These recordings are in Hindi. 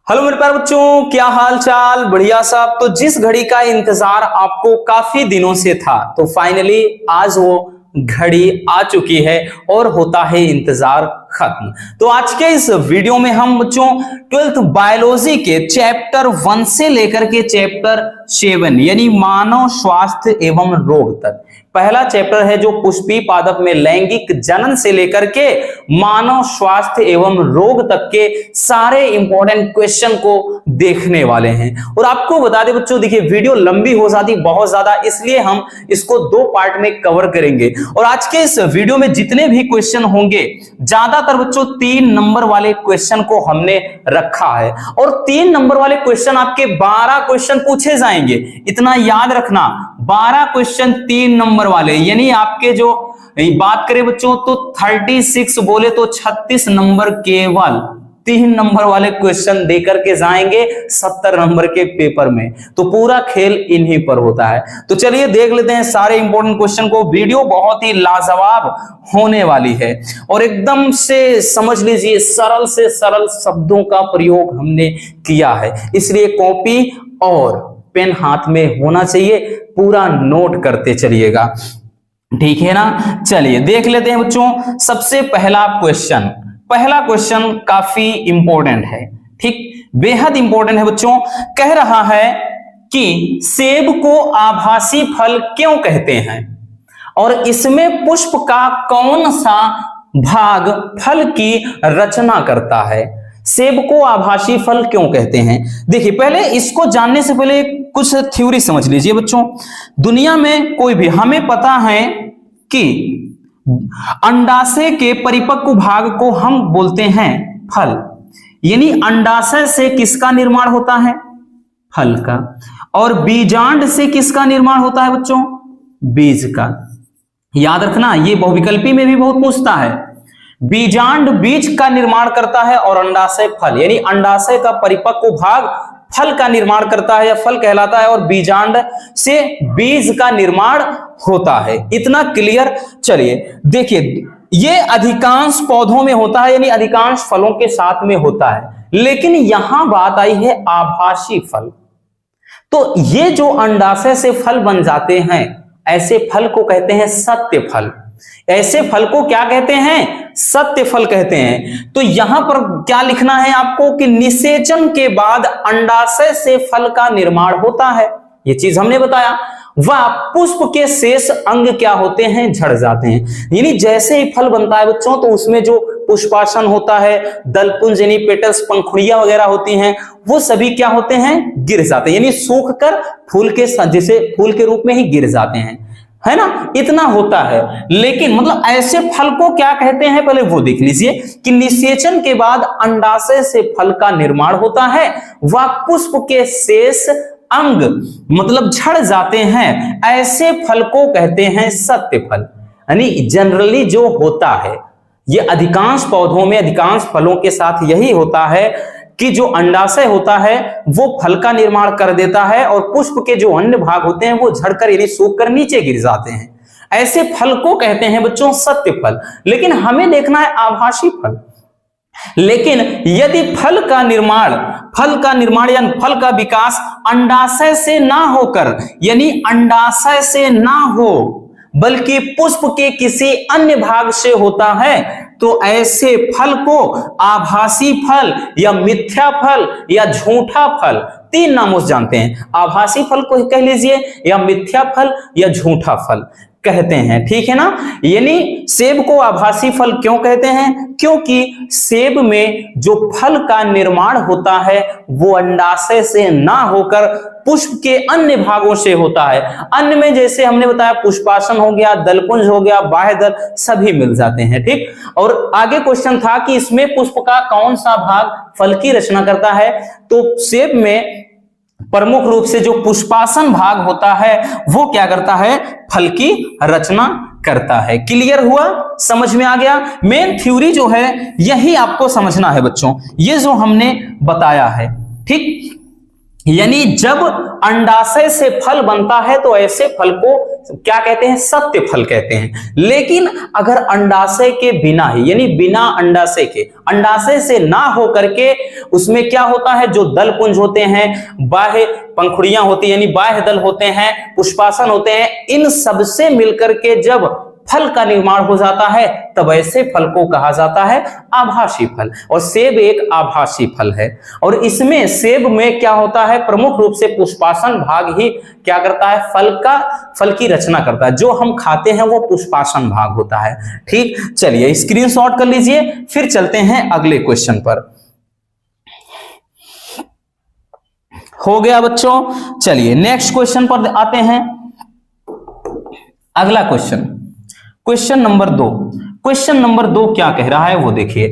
हेलो मेरे प्यारे बच्चों, क्या हाल चाल? बढ़िया साहब। तो जिस घड़ी का इंतजार आपको काफी दिनों से था, तो फाइनली आज वो घड़ी आ चुकी है और होता है इंतजार खत्म। तो आज के इस वीडियो में हम बच्चों 12th बायोलॉजी के चैप्टर 1 से लेकर के चैप्टर 7 यानी मानव स्वास्थ्य एवं रोग तक, पहला चैप्टर है जो पुष्पी पादप में लैंगिक जनन से लेकर के मानव स्वास्थ्य एवं रोग तक के सारे इंपॉर्टेंट क्वेश्चन को देखने वाले हैं। और आपको बता दें बच्चों, देखिए वीडियो लंबी हो जाती बहुत ज्यादा, इसलिए हम इसको 2 पार्ट में कवर करेंगे। और आज के इस वीडियो में जितने भी क्वेश्चन होंगे, ज्यादातर बच्चों 3 नंबर वाले क्वेश्चन को हमने रखा है। और 3 नंबर वाले क्वेश्चन आपके 12 क्वेश्चन पूछे जाएंगे, इतना याद रखना। 12 क्वेश्चन 3 नंबर वाले, यानी आपके जो बात करें बच्चों तो 36 बोले तो 36 नंबर केवल 3 नंबर वाले क्वेश्चन देकर के जाएंगे 70 नंबर के पेपर में। तो पूरा खेल इन्हीं पर होता है। तो चलिए देख लेते हैं सारे इंपॉर्टेंट क्वेश्चन को। वीडियो बहुत ही लाजवाब होने वाली है और एकदम से समझ लीजिए सरल से सरल शब्दों का प्रयोग हमने किया है, इसलिए कॉपी और पेन हाथ में होना चाहिए, पूरा नोट करते चलिएगा, ठीक है ना। चलिए देख लेते हैं बच्चों सबसे पहला क्वेश्चन काफी इंपॉर्टेंट है, ठीक, बेहद इंपॉर्टेंट है बच्चों। कह रहा है कि सेब को आभासी फल क्यों कहते हैं और इसमें पुष्प का कौन सा भाग फल की रचना करता है। सेब को आभासी फल क्यों कहते हैं? देखिए पहले इसको जानने से पहले कुछ थ्योरी समझ लीजिए बच्चों। दुनिया में कोई भी, हमें पता है कि अंडाशय के परिपक्व भाग को हम बोलते हैं फल, यानी अंडाशय से किसका निर्माण होता है? फल का। और बीजांड से किसका निर्माण होता है बच्चों? बीज का। याद रखना, ये बहुविकल्पी में भी बहुत पूछता है। बीजांड बीज का निर्माण करता है और अंडाशय फल, यानी अंडाशय का परिपक्व भाग फल का निर्माण करता है या फल कहलाता है, और बीजांड से बीज का निर्माण होता है। इतना क्लियर। चलिए देखिए, ये अधिकांश पौधों में होता है, यानी अधिकांश फलों के साथ में होता है। लेकिन यहां बात आई है आभासी फल। तो ये जो अंडाशय से फल बन जाते हैं, ऐसे फल को कहते हैं सत्य फल। ऐसे फल को क्या कहते हैं? सत्य फल कहते हैं। तो यहां पर क्या लिखना है आपको कि निषेचन के बाद अंडाशय से फल का निर्माण होता है, ये चीज हमने बताया। वह पुष्प के शेष अंग क्या होते हैं? झड़ जाते हैं। यानी जैसे ही फल बनता है बच्चों, तो उसमें जो पुष्पासन होता है, दलपुंज यानी पेटल्स, पंखुड़ियां वगैरह होती हैं, वो सभी क्या होते हैं? गिर जाते हैं, यानी सूख कर फूल के जैसे फूल के रूप में ही गिर जाते हैं, है ना। इतना होता है। लेकिन मतलब ऐसे फल को क्या कहते हैं, पहले वो देख लीजिए कि निषेचन के बाद अंडाशय से फल का निर्माण होता है, वह पुष्प के शेष अंग मतलब झड़ जाते हैं, ऐसे फल को कहते हैं सत्य फल। यानी जनरली जो होता है, ये अधिकांश पौधों में, अधिकांश फलों के साथ यही होता है कि जो अंडाशय होता है वो फल का निर्माण कर देता है और पुष्प के जो अन्य भाग होते हैं वो झड़कर यानी सूख कर नीचे गिर जाते हैं। ऐसे फल को कहते हैं बच्चों सत्य फल। लेकिन हमें देखना है आभासी फल। लेकिन यदि फल का निर्माण या फल का विकास अंडाशय से ना होकर, यानी अंडाशय से ना हो बल्कि पुष्प के किसी अन्य भाग से होता है, तो ऐसे फल को आभासी फल या मिथ्या फल या झूठा फल, 3 नामों से जानते हैं। आभासी फल को कह लीजिए, या मिथ्या फल या झूठा फल कहते हैं, ठीक है ना। यानी सेब को आभासी फल क्यों कहते हैं? क्योंकि सेब में जो फल का निर्माण होता है वो अंडाशय से ना होकर पुष्प के अन्य भागों से होता है। अन्य में जैसे हमने बताया पुष्पासन हो गया, दलपुंज हो गया, बाह्य दल, सभी मिल जाते हैं, ठीक। और आगे क्वेश्चन था कि इसमें पुष्प का कौन सा भाग फल की रचना करता है। तो सेब में प्रमुख रूप से जो पुष्पासन भाग होता है वो क्या करता है? फल की रचना करता है। क्लियर हुआ? समझ में आ गया? मेन थ्योरी जो है यही आपको समझना है बच्चों, ये जो हमने बताया है, ठीक। यानी जब अंडाशय से फल बनता है तो ऐसे फल को क्या कहते हैं, सत्य फल कहते हैं। लेकिन अगर अंडाशय के बिना ही, यानी बिना अंडाशय के, अंडाशय से ना हो करके उसमें क्या होता है, जो दल पुंज होते हैं, बाह्य पंखुड़ियां होती हैं, यानी बाह्य दल होते हैं, पुष्पासन होते हैं, इन सबसे मिलकर के जब फल का निर्माण हो जाता है तब ऐसे फल को कहा जाता है आभासी फल। और सेब एक आभासी फल है। और इसमें सेब में क्या होता है, प्रमुख रूप से पुष्पासन भाग ही क्या करता है, फल की रचना करता है। जो हम खाते हैं वो पुष्पासन भाग होता है। ठीक, चलिए स्क्रीनशॉट कर लीजिए, फिर चलते हैं अगले क्वेश्चन पर। हो गया बच्चों, चलिए नेक्स्ट क्वेश्चन पर आते हैं। अगला question, question number 2। Question number 2 क्या कह रहा है वो देखिए।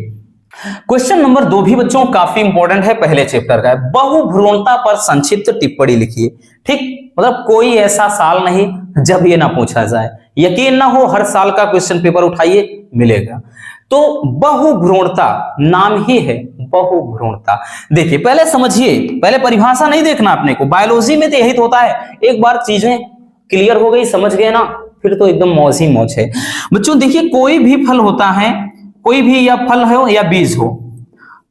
क्वेश्चन नंबर 2 भी बच्चों काफी इंपॉर्टेंट है, पहले चैप्टर का है। बहुभ्रूणता पर संक्षिप्त टिप्पणी लिखिए। ठीक, मतलब कोई ऐसा साल नहीं जब ये ना पूछा जाए, यकीन ना हो हर साल का क्वेश्चन पेपर उठाइए मिलेगा। तो बहुभ्रूणता नाम ही है, बहुभ्रूणता। देखिए पहले समझिए, पहले परिभाषा नहीं देखना अपने को, बायोलॉजी में तो यही तो होता है। एक बार चीजें क्लियर हो गई, समझ गए ना, फिर तो एकदम मौज ही मौज है। बच्चों देखिए, कोई भी फल होता है, कोई भी या फल हो या बीज हो,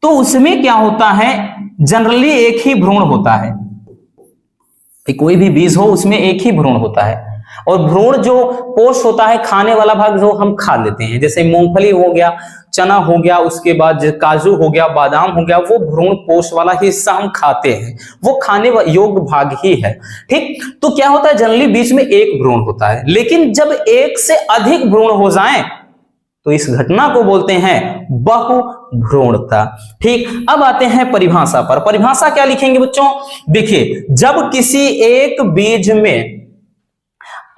तो उसमें क्या होता है, जनरली एक ही भ्रूण होता है। कोई भी बीज हो उसमें एक ही भ्रूण होता है। और भ्रूण जो पोष होता है, खाने वाला भाग जो हम खा लेते हैं, जैसे मूंगफली हो गया, चना हो गया, उसके बाद काजू हो गया, बादाम हो गया, वो भ्रूण पोष वाला हिस्सा हम खाते हैं, वो खाने योग्य भाग ही है। ठीक, तो क्या होता है, जनरली बीच में एक भ्रूण होता है। लेकिन जब एक से अधिक भ्रूण हो जाएं तो इस घटना को बोलते हैं बहुभ्रूणता। ठीक, अब आते हैं परिभाषा पर। परिभाषा क्या लिखेंगे बच्चों, देखिए जब किसी एक बीज में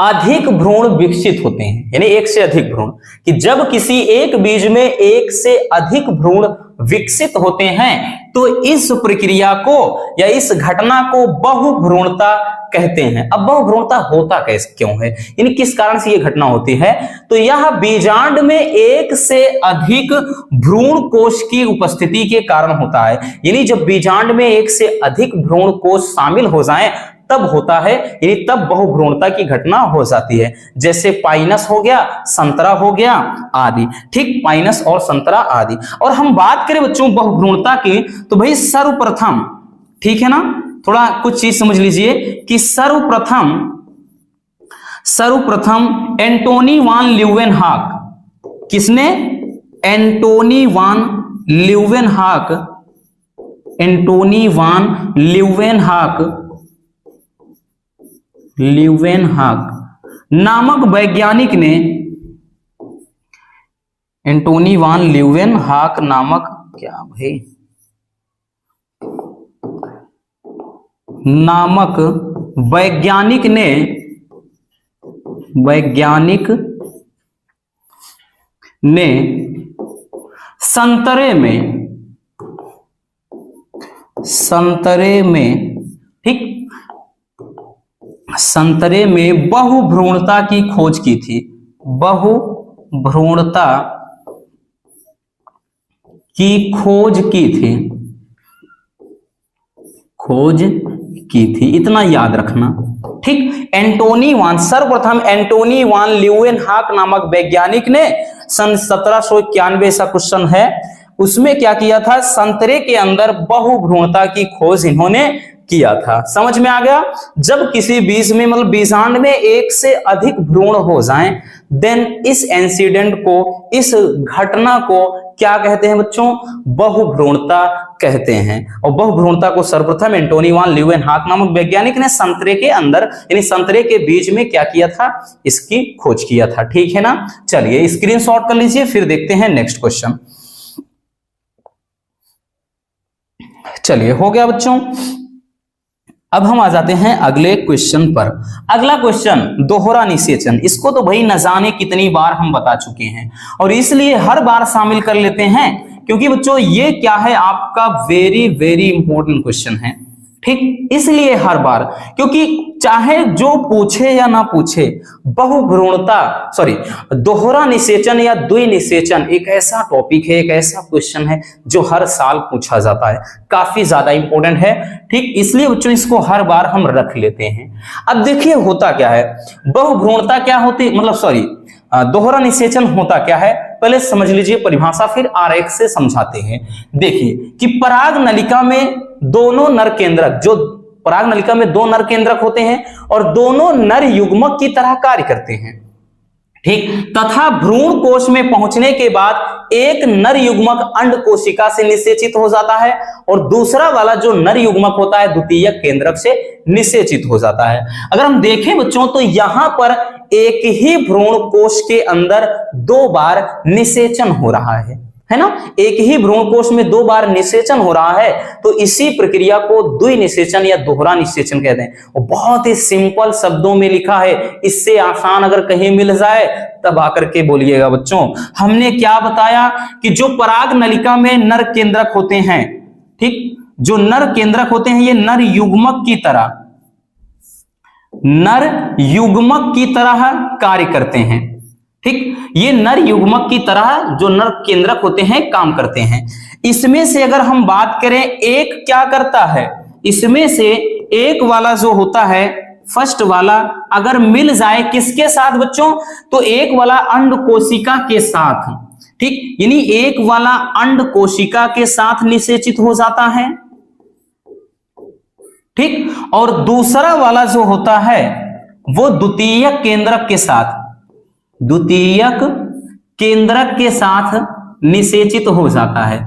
अधिक भ्रूण विकसित होते हैं, यानी एक से अधिक भ्रूण, कि जब किसी एक बीज में एक से अधिक भ्रूण विकसित होते हैं तो इस प्रक्रिया को या इस घटना को बहुभ्रूणता कहते हैं। अब बहुभ्रूणता होता कैसे, क्यों है, यानी किस कारण से यह घटना होती है, तो यह बीजांड में एक से अधिक भ्रूण कोश की उपस्थिति के कारण होता है। यानी जब बीजांड में एक से अधिक भ्रूण कोश शामिल हो जाएं तब होता है, यानी तब बहुभ्रूणता की घटना हो जाती है। जैसे पाइनस हो गया, संतरा हो गया आदि। ठीक, पाइनस और संतरा आदि। और हम बात करें बच्चों बहुभ्रूणता की, तो भाई सर्वप्रथम, ठीक है ना, थोड़ा कुछ चीज समझ लीजिए कि सर्वप्रथम एंटोनी वान ल्यूवेनहॉक, किसने, एंटोनी वान ल्यूवेनहॉक, एंटोनी वान ल्यूवेनहॉक नामक वैज्ञानिक ने, एंटोनी वान ल्यूवेनहॉक नामक क्या भाई नामक वैज्ञानिक ने संतरे में ठीक, संतरे में बहुभ्रूणता की खोज की थी। बहुभ्रूणता की खोज की थी, इतना याद रखना। ठीक, एंटोनी वान, सर्वप्रथम एंटोनी वान ल्यूवेनहॉक नामक वैज्ञानिक ने सन 1791 सा क्वेश्चन है, उसमें क्या किया था, संतरे के अंदर बहुभ्रूणता की खोज इन्होंने किया था। समझ में आ गया। जब किसी बीज में, मतलब बीजांड में एक से अधिक भ्रूण हो जाएं, देन इस इंसिडेंट को, इस घटना को क्या कहते हैं बच्चों, बहुभ्रूणता कहते हैं। और बहुभ्रूणता को सर्वप्रथम एंटोनी वान ल्यूवेनहॉक नामक वैज्ञानिक ने संतरे के अंदर, यानी संतरे के बीज में क्या किया था, इसकी खोज किया था। ठीक है ना, चलिए स्क्रीनशॉट कर लीजिए, फिर देखते हैं नेक्स्ट क्वेश्चन। चलिए हो गया बच्चों। अब हम आ जाते हैं अगले क्वेश्चन पर। अगला क्वेश्चन दोहरा निषेचन, इसको तो भाई न जाने कितनी बार हम बता चुके हैं और इसलिए हर बार शामिल कर लेते हैं, क्योंकि बच्चों ये क्या है, आपका वेरी वेरी इंपॉर्टेंट क्वेश्चन है। ठीक, इसलिए हर बार, क्योंकि चाहे जो पूछे या ना पूछे, दोहरा निषेचन या द्विनिषेचन एक ऐसा टॉपिक है, एक ऐसा क्वेश्चन है जो हर साल पूछा जाता है, काफी ज्यादा इंपॉर्टेंट है। ठीक, इसलिए बच्चों इसको हर बार हम रख लेते हैं। अब देखिए होता क्या है, बहुभ्रूणता क्या होती, दोहरा निषेचन होता क्या है, पहले समझ लीजिए परिभाषा, फिर आरेख से समझाते हैं। देखिए कि पराग नलिका में दोनों नर केंद्रक, जो पराग नलिका में दो नर केंद्रक होते हैं और दोनों नर युग्मक की तरह कार्य करते हैं। ठीक, तथा भ्रूण कोश में पहुंचने के बाद एक नर युग्मक अंड कोशिका से निषेचित हो जाता है और दूसरा वाला जो नर युग्मक होता है द्वितीयक केंद्रक से निषेचित हो जाता है। अगर हम देखें बच्चों तो यहां पर एक ही भ्रूण कोश के अंदर 2 बार निषेचन हो रहा है ना, एक ही भ्रूण कोश में 2 बार निषेचन हो रहा है, तो इसी प्रक्रिया को द्विनिषेचन या दोहरा निषेचन कहते हैं। और बहुत ही सिंपल शब्दों में लिखा है, इससे आसान अगर कहीं मिल जाए तब आकर के बोलिएगा बच्चों। हमने क्या बताया कि जो पराग नलिका में नर केंद्रक होते हैं, ठीक, जो नर केंद्रक होते हैं ये नर युग्मक की तरह कार्य करते हैं। ठीक, ये नर युग्मक की तरह जो नर केंद्रक होते हैं काम करते हैं। इसमें से अगर हम बात करें एक क्या करता है, इसमें से एक वाला जो होता है फर्स्ट वाला अगर मिल जाए किसके साथ बच्चों, तो एक वाला अंड कोशिका के साथ, ठीक, यानी एक वाला अंड कोशिका के साथ निषेचित हो जाता है। ठीक, और दूसरा वाला जो होता है वो द्वितीयक केंद्रक के साथ निषेचित हो जाता है।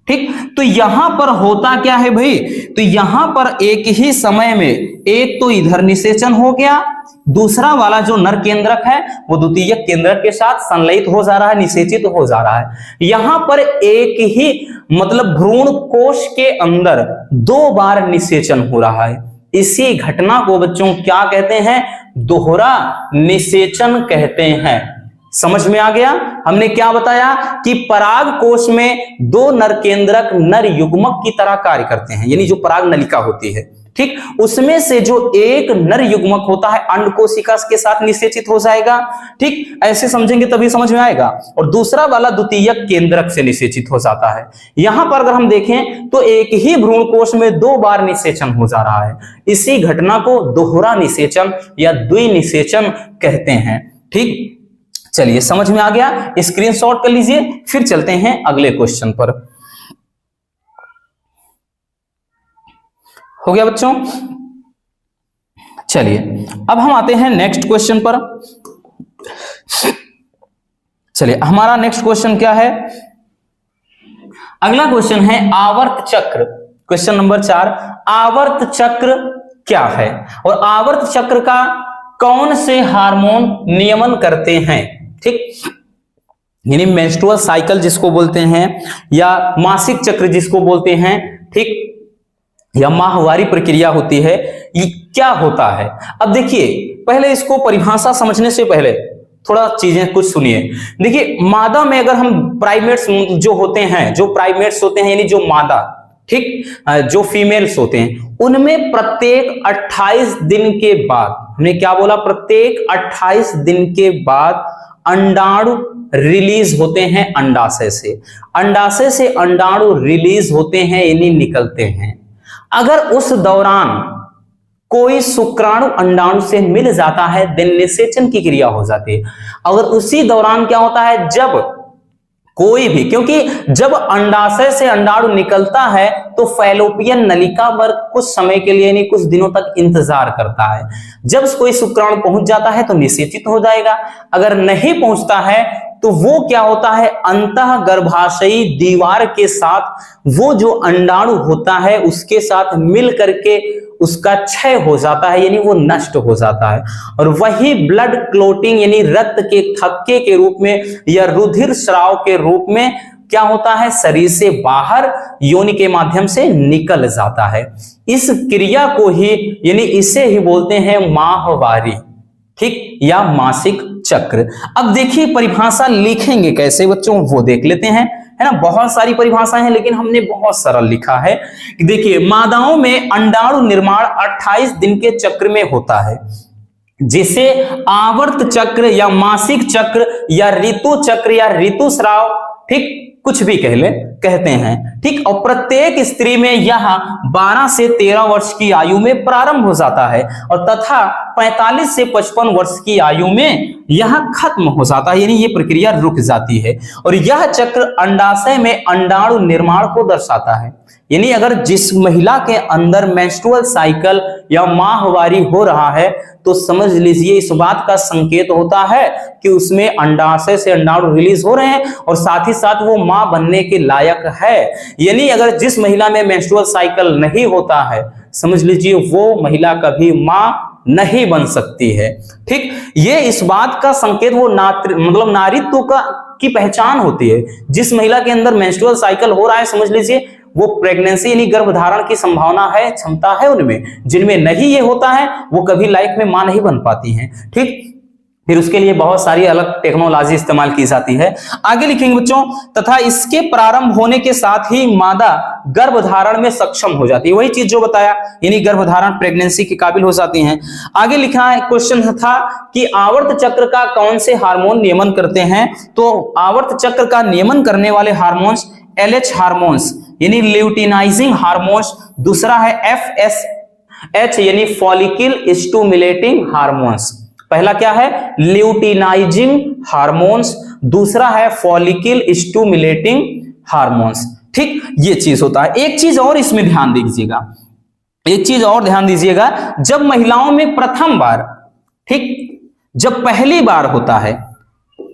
ठीक, तो यहां पर होता क्या है भाई, तो यहां पर एक ही समय में एक तो इधर निषेचन हो गया, दूसरा वाला जो नर केंद्रक है वो द्वितीयक केंद्रक के साथ संलयित हो जा रहा है, निषेचित हो जा रहा है। यहां पर एक ही भ्रूण कोश के अंदर 2 बार निषेचन हो रहा है। इसी घटना को बच्चों क्या कहते हैं, दोहरा निषेचन कहते हैं। समझ में आ गया, हमने क्या बताया कि पराग कोश में 2 नर केंद्रक नर युग्मक की तरह कार्य करते हैं, यानी जो पराग नलिका होती है, ठीक, उसमें से जो एक नर युग्मक होता है अंड कोशिका के साथ निषेचित हो जाएगा। ठीक, ऐसे समझेंगे तभी समझ में आएगा। और दूसरा वाला द्वितीयक केंद्रक से निषेचित हो जाता है। यहां पर अगर हम देखें तो एक ही भ्रूण कोश में 2 बार निषेचन हो जा रहा है। इसी घटना को दोहरा निषेचन या द्विनिषेचन कहते हैं। ठीक, चलिए समझ में आ गया, स्क्रीनशॉट कर लीजिए, फिर चलते हैं अगले क्वेश्चन पर। हो गया बच्चों, चलिए अब हम आते हैं नेक्स्ट क्वेश्चन पर। चलिए हमारा नेक्स्ट क्वेश्चन क्या है, अगला क्वेश्चन है आवर्त चक्र। क्वेश्चन नंबर 4, आवर्त चक्र क्या है और आवर्त चक्र का कौन से हार्मोन नियमन करते हैं। ठीक, यानी मेंस्ट्रुअल साइकिल जिसको बोलते हैं या मासिक चक्र जिसको बोलते हैं, ठीक, या माहवारी प्रक्रिया होती है, ये क्या होता है। अब देखिए पहले इसको परिभाषा समझने से पहले थोड़ा चीजें कुछ सुनिए। देखिए मादा में अगर हम प्राइमेट्स जो होते हैं, यानी जो मादा, ठीक, जो फीमेल्स होते हैं, उनमें प्रत्येक 28 दिन के बाद, हमने क्या बोला, प्रत्येक 28 दिन के बाद अंडाणु रिलीज होते हैं अंडाशय से अंडाणु रिलीज होते हैं, यानी निकलते हैं। अगर उस दौरान कोई शुक्राणु अंडाणु से मिल जाता है देन निषेचन की क्रिया हो जाती है। अगर उसी दौरान क्या होता है, जब कोई भी, क्योंकि जब अंडाशय से अंडाणु निकलता है तो फैलोपियन नलिका पर कुछ समय के लिए यानी कुछ दिनों तक इंतजार करता है। जब कोई शुक्राणु पहुंच जाता है तो निषेचित हो जाएगा, अगर नहीं पहुंचता है तो वो क्या होता है, अंतः गर्भाशयी दीवार के साथ वो जो अंडाणु होता है उसके साथ मिल करके उसका क्षय हो जाता है, यानी वो नष्ट हो जाता है। और वही ब्लड क्लोटिंग यानी रक्त के थक्के के रूप में या रुधिर स्राव के रूप में क्या होता है, शरीर से बाहर योनि के माध्यम से निकल जाता है। इस क्रिया को ही यानी इसे ही बोलते हैं माहवारी, ठीक, या मासिक चक्र। अब देखिए परिभाषा लिखेंगे कैसे बच्चों, वो देख लेते हैं। है ना। बहुत सारी परिभाषाएं हैं लेकिन हमने बहुत सरल लिखा है। देखिए, मादाओं में अंडाणु निर्माण 28 दिन के चक्र में होता है, जिसे आवर्त चक्र या मासिक चक्र या ऋतु चक्र या ऋतुस्राव, ठीक, कुछ भी कहते हैं, ठीक। और प्रत्येक स्त्री में यह 12 से 13 वर्ष की आयु में प्रारंभ हो जाता है और तथा 45 से 55 वर्ष की आयु में यह खत्म हो जाता है, यानी ये प्रक्रिया रुक जाती है। और यह चक्र अंडाशय में अंडाणु निर्माण को दर्शाता है, यानी अगर जिस महिला के अंदर मेंस्ट्रुअल साइकिल या माहवारी हो रहा है तो समझ लीजिए इस बात का संकेत होता है कि उसमें अंडाशय से अंडाणु रिलीज हो रहे हैं और साथ ही साथ वो मां बनने के लायक है। यानी अगर जिस महिला में मेंस्ट्रुअल साइकिल नहीं होता है, समझ लीजिए वो महिला कभी मां नहीं बन सकती है, ठीक। ये इस बात का संकेत, वो मतलब नारीत्व की पहचान होती है। जिस महिला के अंदर मेंस्ट्रुअल साइकिल हो रहा है, समझ लीजिए वो प्रेगनेंसी यानी गर्भधारण की संभावना है, क्षमता है उनमें। जिनमें नहीं ये होता है वो कभी लाइफ में मां नहीं बन पाती हैं, ठीक। फिर उसके लिए बहुत सारी अलग टेक्नोलॉजी इस्तेमाल की जाती है। आगे लिखेंगे बच्चों, तथा इसके प्रारंभ होने के साथ ही मादा गर्भधारण में सक्षम हो जाती है। वही चीज जो बताया, यानी गर्भधारण प्रेगनेंसी के काबिल हो जाती हैं। आगे लिखा है, क्वेश्चन था कि आवर्त चक्र का कौन से हार्मोन नियमन करते हैं। तो आवर्त चक्र का नियमन करने वाले हार्मोन्स LH हार्मोन्स यानी ल्यूटिनाइजिंग हार्मोन्स, दूसरा है FSH यानी फॉलिकल स्टिमुलेटिंग हार्मोन्स। पहला क्या है, ल्यूटिनाइजिंग हार्मोन्स, दूसरा है फॉलिकल स्टिमुलेटिंग हार्मोन्स, ठीक। ये चीज होता है। एक चीज और इसमें ध्यान दीजिएगा, एक चीज और ध्यान दीजिएगा, जब महिलाओं में प्रथम बार, ठीक, जब पहली बार होता है,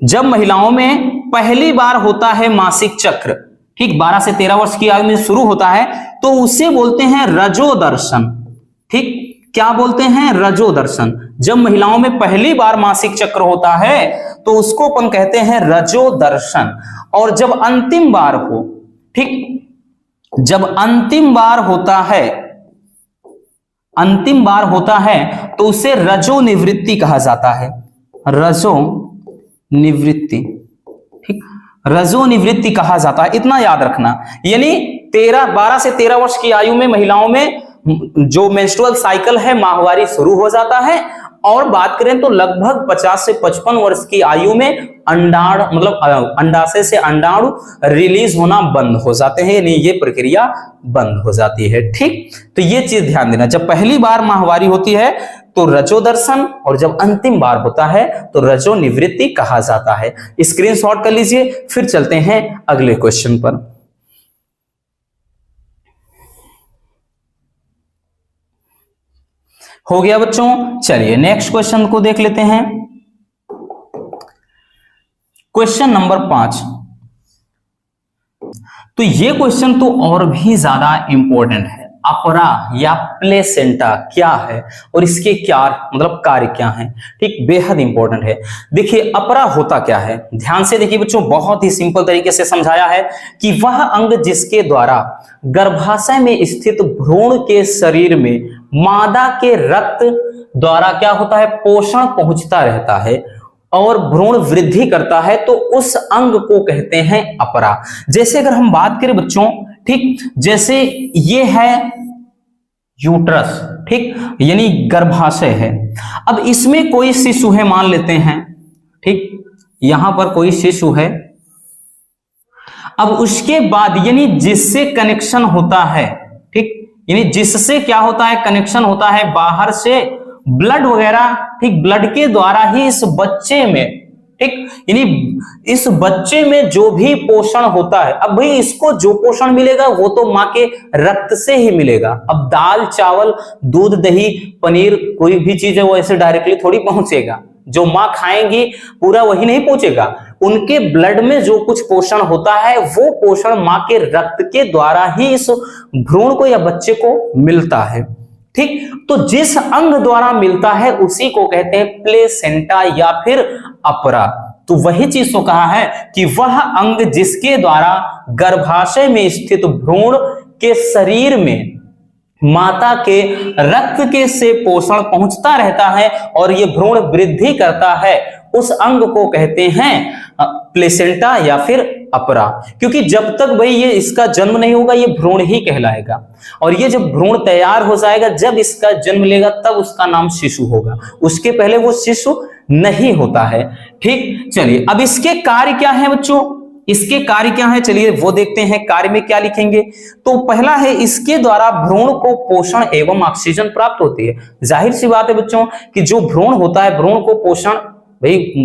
जब महिलाओं में पहली बार होता है मासिक चक्र, ठीक, 12 से 13 वर्ष की आयु में शुरू होता है, तो उसे बोलते हैं रजोदर्शन, ठीक। क्या बोलते हैं, रजोदर्शन। जब महिलाओं में पहली बार मासिक चक्र होता है तो उसको अपन कहते हैं रजोदर्शन। और जब अंतिम बार हो, ठीक, जब अंतिम बार होता है, अंतिम बार होता है तो उसे रजो निवृत्ति कहा जाता है, रजो निवृत्ति, ठीक, रजो निवृत्ति कहा जाता है। इतना याद रखना, यानी 12 से 13 वर्ष की आयु में महिलाओं में जो मेंस्ट्रुअल साइकिल है, माहवारी शुरू हो जाता है। और बात करें तो लगभग 50 से 55 वर्ष की आयु में अंडाशय से अंडाणु रिलीज होना बंद हो जाते हैं, यानी ये प्रक्रिया बंद हो जाती है, ठीक। तो ये चीज ध्यान देना, जब पहली बार माहवारी होती है तो रजोदर्शन और जब अंतिम बार होता है तो रजो निवृत्ति कहा जाता है। स्क्रीनशॉट कर लीजिए। फिर चलते हैं अगले क्वेश्चन पर। हो गया बच्चों, चलिए नेक्स्ट क्वेश्चन को देख लेते हैं। Question number 5। तो ये क्वेश्चन तो और भी ज्यादा इंपॉर्टेंट है। अपरा या प्लेसेंटा क्या है और इसके क्या मतलब कार्य क्या हैं, ठीक, बेहद इंपॉर्टेंट है। देखिए अपरा होता क्या है, ध्यान से देखिए बच्चों, बहुत ही सिंपल तरीके से समझाया है कि वह अंग जिसके द्वारा गर्भाशय में स्थित भ्रूण के शरीर में मादा के रक्त द्वारा क्या होता है, पोषण पहुंचता रहता है और भ्रूण वृद्धि करता है, तो उस अंग को कहते हैं अपरा। जैसे अगर हम बात करें बच्चों, ठीक, जैसे ये है यूट्रस, ठीक, यानी गर्भाशय है। अब इसमें कोई शिशु है मान लेते हैं, ठीक, यहां पर कोई शिशु है। अब उसके बाद यानी जिससे कनेक्शन होता है, ठीक, यानी जिससे क्या होता है, कनेक्शन होता है बाहर से ब्लड वगैरह, ठीक, ब्लड के द्वारा ही इस बच्चे में, ठीक, यानी इस बच्चे में जो भी पोषण होता है, अब भाई इसको जो पोषण मिलेगा वो तो माँ के रक्त से ही मिलेगा। अब दाल चावल दूध दही पनीर कोई भी चीज है वो ऐसे डायरेक्टली थोड़ी पहुंचेगा, जो माँ खाएंगी पूरा वही नहीं पहुंचेगा। उनके ब्लड में जो कुछ पोषण होता है वो पोषण माँ के रक्त के द्वारा ही इस भ्रूण को या बच्चे को मिलता है, ठीक। तो जिस अंग द्वारा मिलता है उसी को कहते हैं प्लेसेंटा या फिर अपरा। तो वही चीज तो कहा है कि वह अंग जिसके द्वारा गर्भाशय में स्थित भ्रूण के शरीर में माता के रक्त के से पोषण पहुंचता रहता है और ये भ्रूण वृद्धि करता है, उस अंग को कहते हैं प्लेसेंटा या फिर अपरा। क्योंकि जब तक भाई ये इसका जन्म नहीं होगा ये भ्रूण ही कहलाएगा, और ये जब भ्रूण तैयार हो जाएगा, जब इसका जन्म लेगा, तब उसका नाम शिशु होगा, उसके पहले वो शिशु नहीं होता है। ठीक, चलिए अब इसके कार्य क्या है बच्चों, इसके कार्य क्या है, चलिए वो देखते हैं। कार्य में क्या लिखेंगे, तो पहला है इसके द्वारा भ्रूण को पोषण एवं ऑक्सीजन प्राप्त होती है। जाहिर सी बात है बच्चों कि जो भ्रूण होता है, भ्रूण को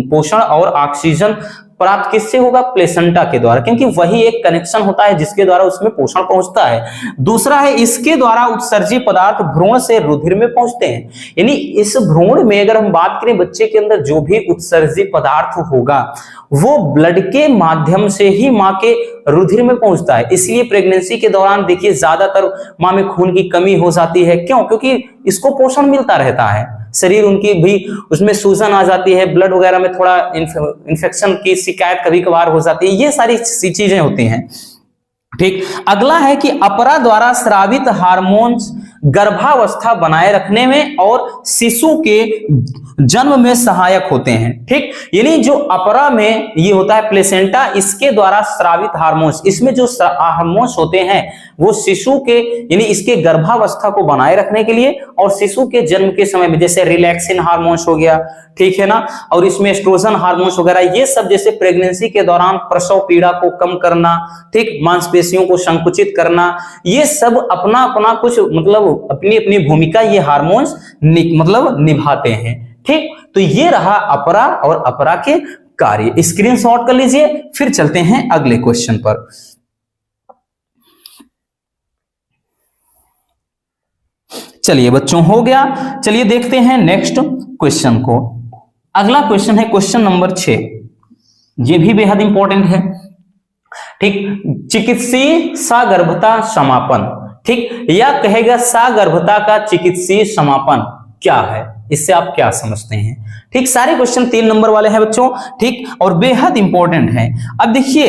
पोषण और ऑक्सीजन प्राप्त किससे होगा, प्लेसेंटा के द्वारा, क्योंकि वही एक कनेक्शन होता है जिसके द्वारा उसमें पोषण पहुंचता है। दूसरा है इसके द्वारा उत्सर्जित पदार्थ भ्रूण से रुधिर में पहुंचते हैं। यानी इस भ्रूण में अगर हम बात करें, बच्चे के अंदर जो भी उत्सर्जित पदार्थ होगा वो ब्लड के माध्यम से ही मां के रुधिर में पहुंचता है। इसलिए प्रेगनेंसी के दौरान देखिए ज्यादातर मां में खून की कमी हो जाती है। क्यों, क्योंकि इसको पोषण मिलता रहता है, शरीर उनकी भी उसमें सूजन आ जाती है, ब्लड वगैरह में थोड़ा इन्फेक्शन की शिकायत कभी कभार हो जाती है, ये सारी चीजें होती हैं। ठीक, अगला है कि अपरा द्वारा स्रावित हार्मोन्स गर्भावस्था बनाए रखने में और शिशु के जन्म में सहायक होते हैं। ठीक, यानी जो अपरा में ये होता है प्लेसेंटा, इसके द्वारा स्रावित हार्मोन्स, इसमें जो हार्मोन्स होते हैं वो शिशु के यानी इसके गर्भावस्था को बनाए रखने के लिए और शिशु के जन्म के समय में, जैसे रिलैक्सिन हार्मोन्स हो गया, ठीक है ना, और इसमें एस्ट्रोजन हार्मोन्स वगैरह, ये सब जैसे प्रेगनेंसी के दौरान प्रसव पीड़ा को कम करना, ठीक, मांसपेशियों को संकुचित करना, ये सब अपना अपना कुछ मतलब अपनी अपनी भूमिका ये हार्मोन्स मतलब निभाते हैं। ठीक, तो ये रहा अपरा और अपरा के कार्य, स्क्रीनशॉट कर लीजिए। फिर चलते हैं अगले क्वेश्चन पर। चलिए बच्चों हो गया, चलिए देखते हैं नेक्स्ट क्वेश्चन को। अगला क्वेश्चन है क्वेश्चन नंबर 6, ये भी बेहद इंपॉर्टेंट है। ठीक, चिकित्सीय सगर्भता समापन, ठीक, या कहेगा सगर्भता का चिकित्सीय समापन क्या है, इससे आप क्या समझते हैं। ठीक, सारे क्वेश्चन 3 नंबर वाले हैं बच्चों, ठीक, और बेहद इंपॉर्टेंट है। अब देखिए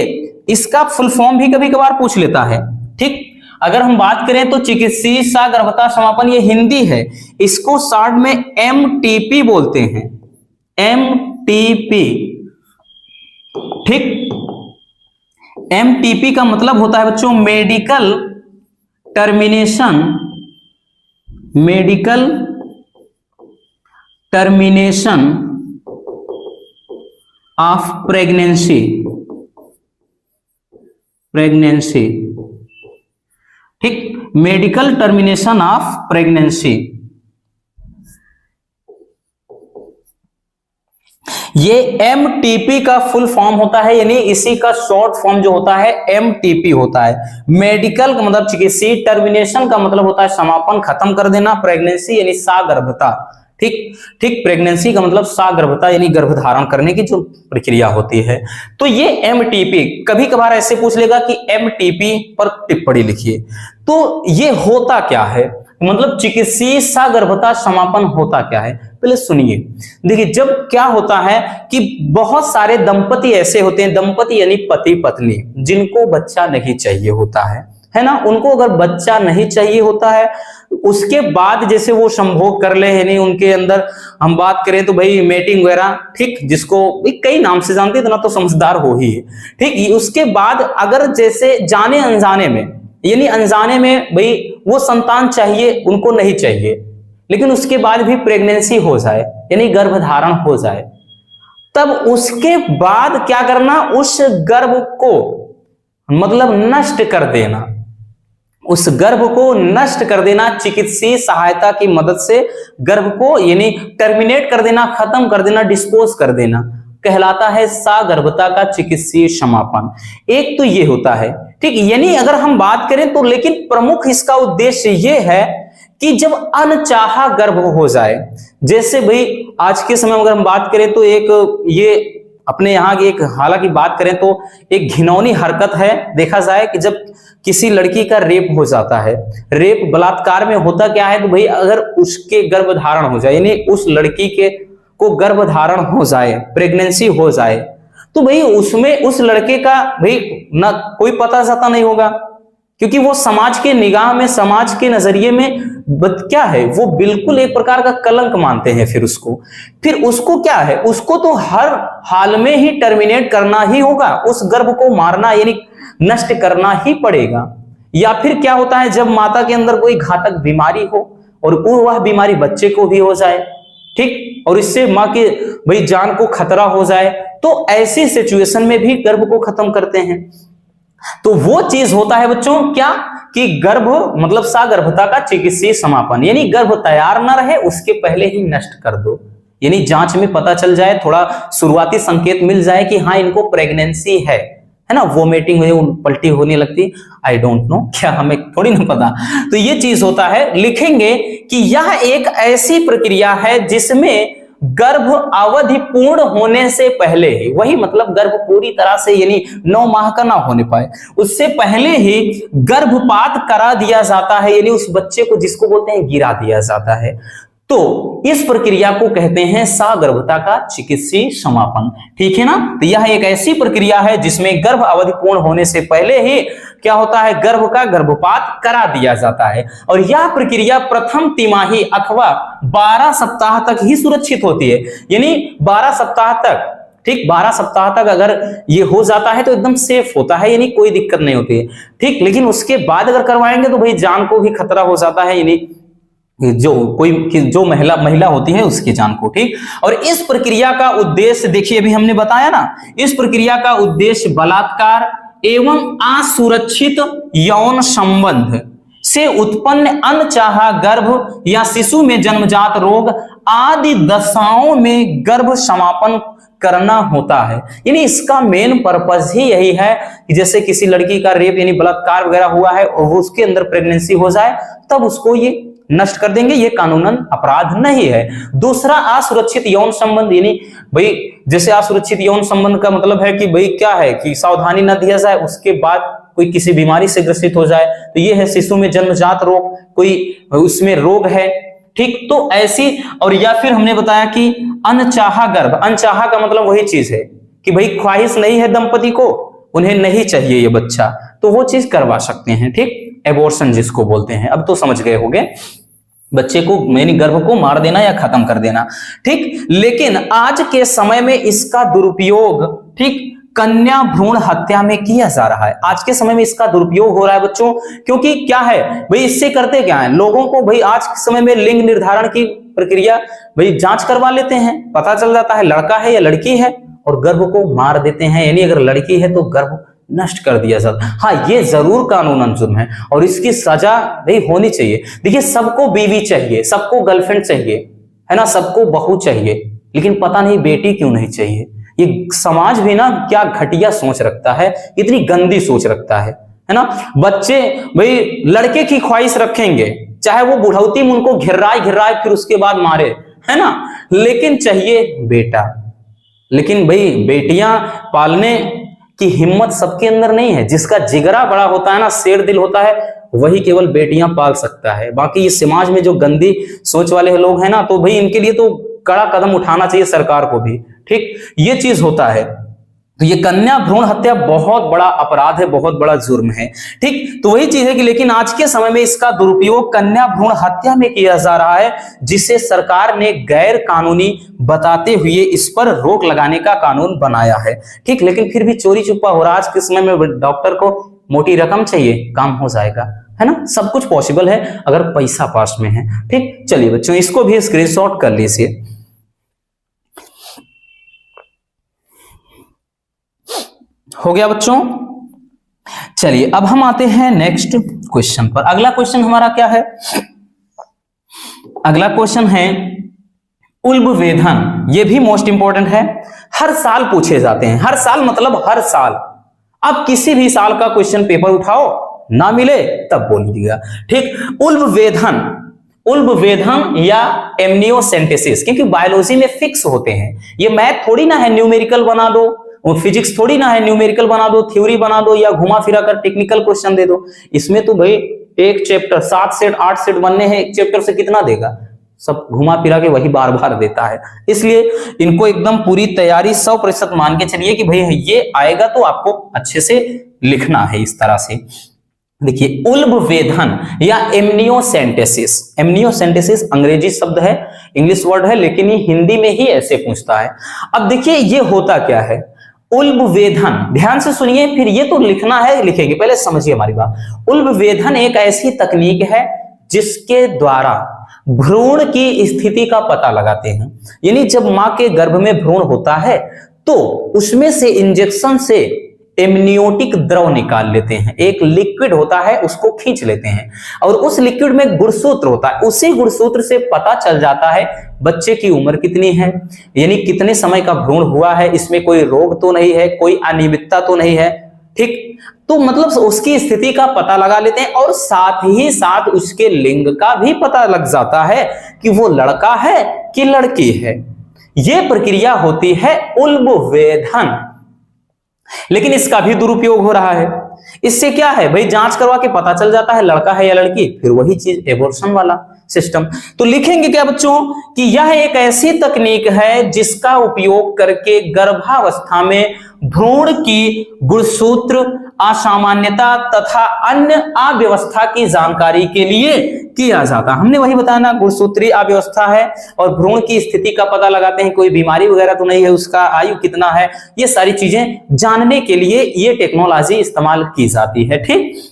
इसका फुल फॉर्म भी कभी कभार पूछ लेता है। ठीक, अगर हम बात करें तो चिकित्सीय सगर्भता समापन ये हिंदी है, इसको शॉर्ट में MTP बोलते हैं, MTP। ठीक, MTP का मतलब होता है बच्चों मेडिकल टर्मिनेशन ऑफ प्रेगनेंसी। ठीक, मेडिकल टर्मिनेशन ऑफ प्रेगनेंसी, ये MTP का फुल फॉर्म होता है, यानी इसी का शॉर्ट फॉर्म जो होता है MTP होता है। मेडिकल का मतलब चिकित्सीय, टर्मिनेशन का मतलब होता है समापन, खत्म कर देना, प्रेगनेंसी यानी सगर्भता। ठीक, प्रेगनेंसी का मतलब सगर्भता यानी गर्भधारण करने की जो प्रक्रिया होती है। तो ये MTP कभी कभार ऐसे पूछ लेगा कि MTP पर टिप्पणी लिखिए, तो ये होता क्या है, मतलब चिकित्सीय सगर्भता समापन होता क्या है। पहले सुनिए, देखिए जब क्या होता है कि बहुत सारे दंपति ऐसे होते हैं, दंपति यानी पति पत्नी, जिनको बच्चा नहीं चाहिए होता है ना, उनको अगर बच्चा नहीं चाहिए होता है, उसके बाद जैसे वो संभोग कर ले, यानी उनके अंदर हम बात करें तो भाई मेटिंग वगैरह, ठीक, जिसको कई नाम से जानते हैं, तो समझदार हो ही है। ठीक, उसके बाद अगर जैसे जाने अनजाने में, यानी अनजाने में भाई वो संतान चाहिए, उनको नहीं चाहिए, लेकिन उसके बाद भी प्रेगनेंसी हो जाए यानी गर्भधारण हो जाए, तब उसके बाद क्या करना, उस गर्भ को मतलब नष्ट कर देना, उस गर्भ को नष्ट कर देना, चिकित्सीय सहायता की मदद से गर्भ को यानी टर्मिनेट कर देना, खत्म कर देना, डिस्पोज कर देना, कहलाता है सगर्भता का चिकित्सीय समापन। एक तो ये होता है। ठीक, यानी अगर हम बात करें तो, लेकिन प्रमुख इसका उद्देश्य ये है कि जब अनचाहा गर्भ हो जाए, जैसे भाई आज के समय में अगर हम बात करें तो एक ये अपने यहाँ की एक, हालांकि बात करें तो एक घिनौनी हरकत है, देखा जाए कि जब किसी लड़की का रेप हो जाता है, रेप बलात्कार में होता क्या है, तो भाई अगर उसके गर्भधारण हो जाए, यानी उस लड़की के को गर्भधारण हो जाए, प्रेगनेंसी हो जाए, तो भाई उसमें उस लड़के का भाई ना कोई पता जाता नहीं होगा, क्योंकि वो समाज के निगाह में, समाज के नजरिए में क्या है, वो बिल्कुल एक प्रकार का कलंक मानते हैं। फिर उसको क्या है, उसको तो हर हाल में ही टर्मिनेट करना ही होगा, उस गर्भ को मारना यानी नष्ट करना ही पड़ेगा। या फिर क्या होता है, जब माता के अंदर कोई घातक बीमारी हो और वह बीमारी बच्चे को भी हो जाए, ठीक, और इससे माँ के भाई जान को खतरा हो जाए, तो ऐसी सिचुएशन में भी गर्भ को खत्म करते हैं। तो वो चीज होता है बच्चों क्या, कि गर्भ मतलब सगर्भता का चिकित्सीय समापन, यानी गर्भ तैयार न रहे उसके पहले ही नष्ट कर दो। यानी जांच में पता चल जाए, थोड़ा शुरुआती संकेत मिल जाए कि हाँ इनको प्रेगनेंसी है ना, वोमिटिंग पलटी होने लगती, आई डोंट नो, क्या हमें थोड़ी ना पता। तो ये चीज होता है, लिखेंगे कि यह एक ऐसी प्रक्रिया है जिसमें गर्भ अवधि पूर्ण होने से पहले ही, वही मतलब गर्भ पूरी तरह से यानी 9 माह का ना होने पाए उससे पहले ही गर्भपात करा दिया जाता है, यानी उस बच्चे को जिसको बोलते हैं गिरा दिया जाता है। तो इस प्रक्रिया को कहते हैं सगर्भता का चिकित्सीय समापन, ठीक है ना। तो यह एक ऐसी प्रक्रिया है जिसमें गर्भ अवधि पूर्ण होने से पहले ही क्या होता है, गर्भ का गर्भपात करा दिया जाता है। और यह प्रक्रिया प्रथम तिमाही अथवा 12 सप्ताह तक ही सुरक्षित होती है, यानी 12 सप्ताह तक, ठीक, 12 सप्ताह तक अगर ये हो जाता है तो एकदम सेफ होता है, यानी कोई दिक्कत नहीं होती है, ठीक। लेकिन उसके बाद अगर करवाएंगे तो भाई जान को भी खतरा हो जाता है, यानी जो महिला होती है उसकी जान को, ठीक। और इस प्रक्रिया का उद्देश्य देखिए, अभी हमने बताया ना, इस प्रक्रिया का उद्देश्य बलात्कार एवं असुरक्षित यौन संबंध से उत्पन्न अनचाहा गर्भ या शिशु में जन्मजात रोग आदि दशाओं में गर्भ समापन करना होता है। यानी इसका मेन पर्पस ही यही है कि जैसे किसी लड़की का रेप यानी बलात्कार वगैरह हुआ है और उसके अंदर प्रेगनेंसी हो जाए, तब उसको ये नष्ट कर देंगे, ये कानूनन अपराध नहीं है। दूसरा असुरक्षित यौन संबंध, यानी भाई जैसे असुरक्षित यौन संबंध का मतलब है कि भाई क्या है कि सावधानी न दिया जाए, उसके बाद कोई किसी बीमारी से ग्रसित हो जाए, तो ये है शिशु में जन्मजात रोग, कोई उसमें रोग है, ठीक। तो ऐसी, और या फिर हमने बताया कि अनचाहा गर्भ, अनचाहा का मतलब वही चीज है कि भाई ख्वाहिश नहीं है दंपति को, उन्हें नहीं चाहिए ये बच्चा, तो वो चीज करवा सकते हैं, ठीक, एबॉर्शन जिसको बोलते हैं। अब तो समझ गए होंगे, बच्चे को यानी गर्भ को मार देना या खत्म कर देना, ठीक। लेकिन आज के समय में इसका दुरुपयोग, ठीक, कन्या भ्रूण हत्या में किया जा रहा है। आज के समय में इसका दुरुपयोग हो रहा है बच्चों, क्योंकि क्या है भाई, इससे करते क्या है, लोगों को भाई आज के समय में लिंग निर्धारण की प्रक्रिया भाई जांच करवा लेते हैं, पता चल जाता है लड़का है या लड़की है, और गर्भ को मार देते हैं, यानी अगर लड़की है तो गर्भ नष्ट कर दिया जाता। हाँ, ये जरूर कानूनन जुर्म है और इसकी सजा भी होनी चाहिए। देखिए, सबको बीवी चाहिए, सबको गर्लफ्रेंड चाहिए, है ना, सबको बहू चाहिए, लेकिन पता नहीं बेटी क्यों नहीं चाहिए। ये समाज भी ना क्या घटिया सोच रखता है, इतनी गंदी सोच रखता है ना। बच्चे भाई लड़के की ख्वाहिश रखेंगे, चाहे वो बुढ़ौती में उनको घिर्राए फिर उसके बाद मारे, है ना, लेकिन चाहिए बेटा। लेकिन भाई बेटियां पालने की हिम्मत सबके अंदर नहीं है। जिसका जिगरा बड़ा होता है ना, शेर दिल होता है, वही केवल बेटियां पाल सकता है। बाकी ये समाज में जो गंदी सोच वाले लोग हैं ना, तो भाई इनके लिए तो कड़ा कदम उठाना चाहिए सरकार को भी, ठीक। ये चीज होता है। तो ये कन्या भ्रूण हत्या बहुत बड़ा अपराध है, बहुत बड़ा जुर्म है, ठीक। तो वही चीज है कि लेकिन आज के समय में इसका दुरुपयोग कन्या भ्रूण हत्या में किया जा रहा है, जिसे सरकार ने गैर कानूनी बताते हुए इस पर रोक लगाने का कानून बनाया है, ठीक। लेकिन फिर भी चोरी छुपा हो रहा है। आज के समय में डॉक्टर को मोटी रकम चाहिए, काम हो जाएगा, है ना, सब कुछ पॉसिबल है अगर पैसा पास में है, ठीक। चलिए बच्चों, इसको भी स्क्रीनशॉट कर लीजिए। हो गया बच्चों। चलिए अब हम आते हैं नेक्स्ट क्वेश्चन पर। अगला क्वेश्चन हमारा क्या है? अगला क्वेश्चन है उल्बवेधन। ये भी मोस्ट इंपॉर्टेंट है, हर साल पूछे जाते हैं। हर साल मतलब हर साल। अब किसी भी साल का क्वेश्चन पेपर उठाओ, ना मिले तब बोलिएगा, ठीक। उल्बवेधन या एमनियोसेंटेसिस, क्योंकि बायोलॉजी में फिक्स होते हैं। ये मैथ थोड़ी ना है न्यूमेरिकल बना दो, और फिजिक्स थोड़ी ना है न्यूमेरिकल बना दो, थ्योरी बना दो, या घुमा फिरा कर टेक्निकल क्वेश्चन दे दो। इसमें तो भाई एक चैप्टर 7 सेट 8 सेट बनने हैं, एक चैप्टर से कितना देगा, सब घुमा फिरा के वही बार बार देता है। इसलिए इनको एकदम पूरी तैयारी 100% मान के चलिए कि भाई ये आएगा तो आपको अच्छे से लिखना है इस तरह से। देखिए उल्बवेधन या एमनियोसेंटेसिस, एमनियोसेंटेसिस अंग्रेजी शब्द है, इंग्लिश वर्ड है, लेकिन ये हिंदी में ही ऐसे पूछता है। अब देखिए ये होता क्या है, उल्बवेधन, ध्यान से सुनिए, फिर ये तो लिखना है, लिखेंगे, पहले समझिए हमारी बात। उल्बवेधन एक ऐसी तकनीक है जिसके द्वारा भ्रूण की स्थिति का पता लगाते हैं। यानी जब मां के गर्भ में भ्रूण होता है तो उसमें से इंजेक्शन से एमनियोटिक द्रव निकाल लेते हैं, एक लिक्विड होता है उसको खींच लेते हैं, और उस लिक्विड में गुणसूत्र होता है, उसी गुणसूत्र से पता चल जाता है बच्चे की उम्र कितनी है, यानी कितने समय का भ्रूण हुआ है, इसमें कोई रोग तो नहीं है, कोई अनियमितता तो नहीं है, ठीक। तो मतलब उसकी स्थिति का पता लगा लेते हैं, और साथ ही साथ उसके लिंग का भी पता लग जाता है कि वो लड़का है कि लड़की है। यह प्रक्रिया होती है उल्बवेधन। लेकिन इसका भी दुरुपयोग हो रहा है। इससे क्या है भाई, जांच करवा के पता चल जाता है लड़का है या लड़की, फिर वही चीज एबॉर्शन वाला सिस्टम। तो लिखेंगे क्या बच्चों कि यह एक ऐसी तकनीक है जिसका उपयोग करके गर्भावस्था में भ्रूण की गुणसूत्र असामान्यता तथा अन्य अव्यवस्था की जानकारी के लिए किया जाता। हमने वही बताया ना, गुणसूत्रीय अव्यवस्था है और भ्रूण की स्थिति का पता लगाते हैं, कोई बीमारी वगैरह तो नहीं है, उसका आयु कितना है, ये सारी चीजें जानने के लिए ये टेक्नोलॉजी इस्तेमाल की जाती है, ठीक।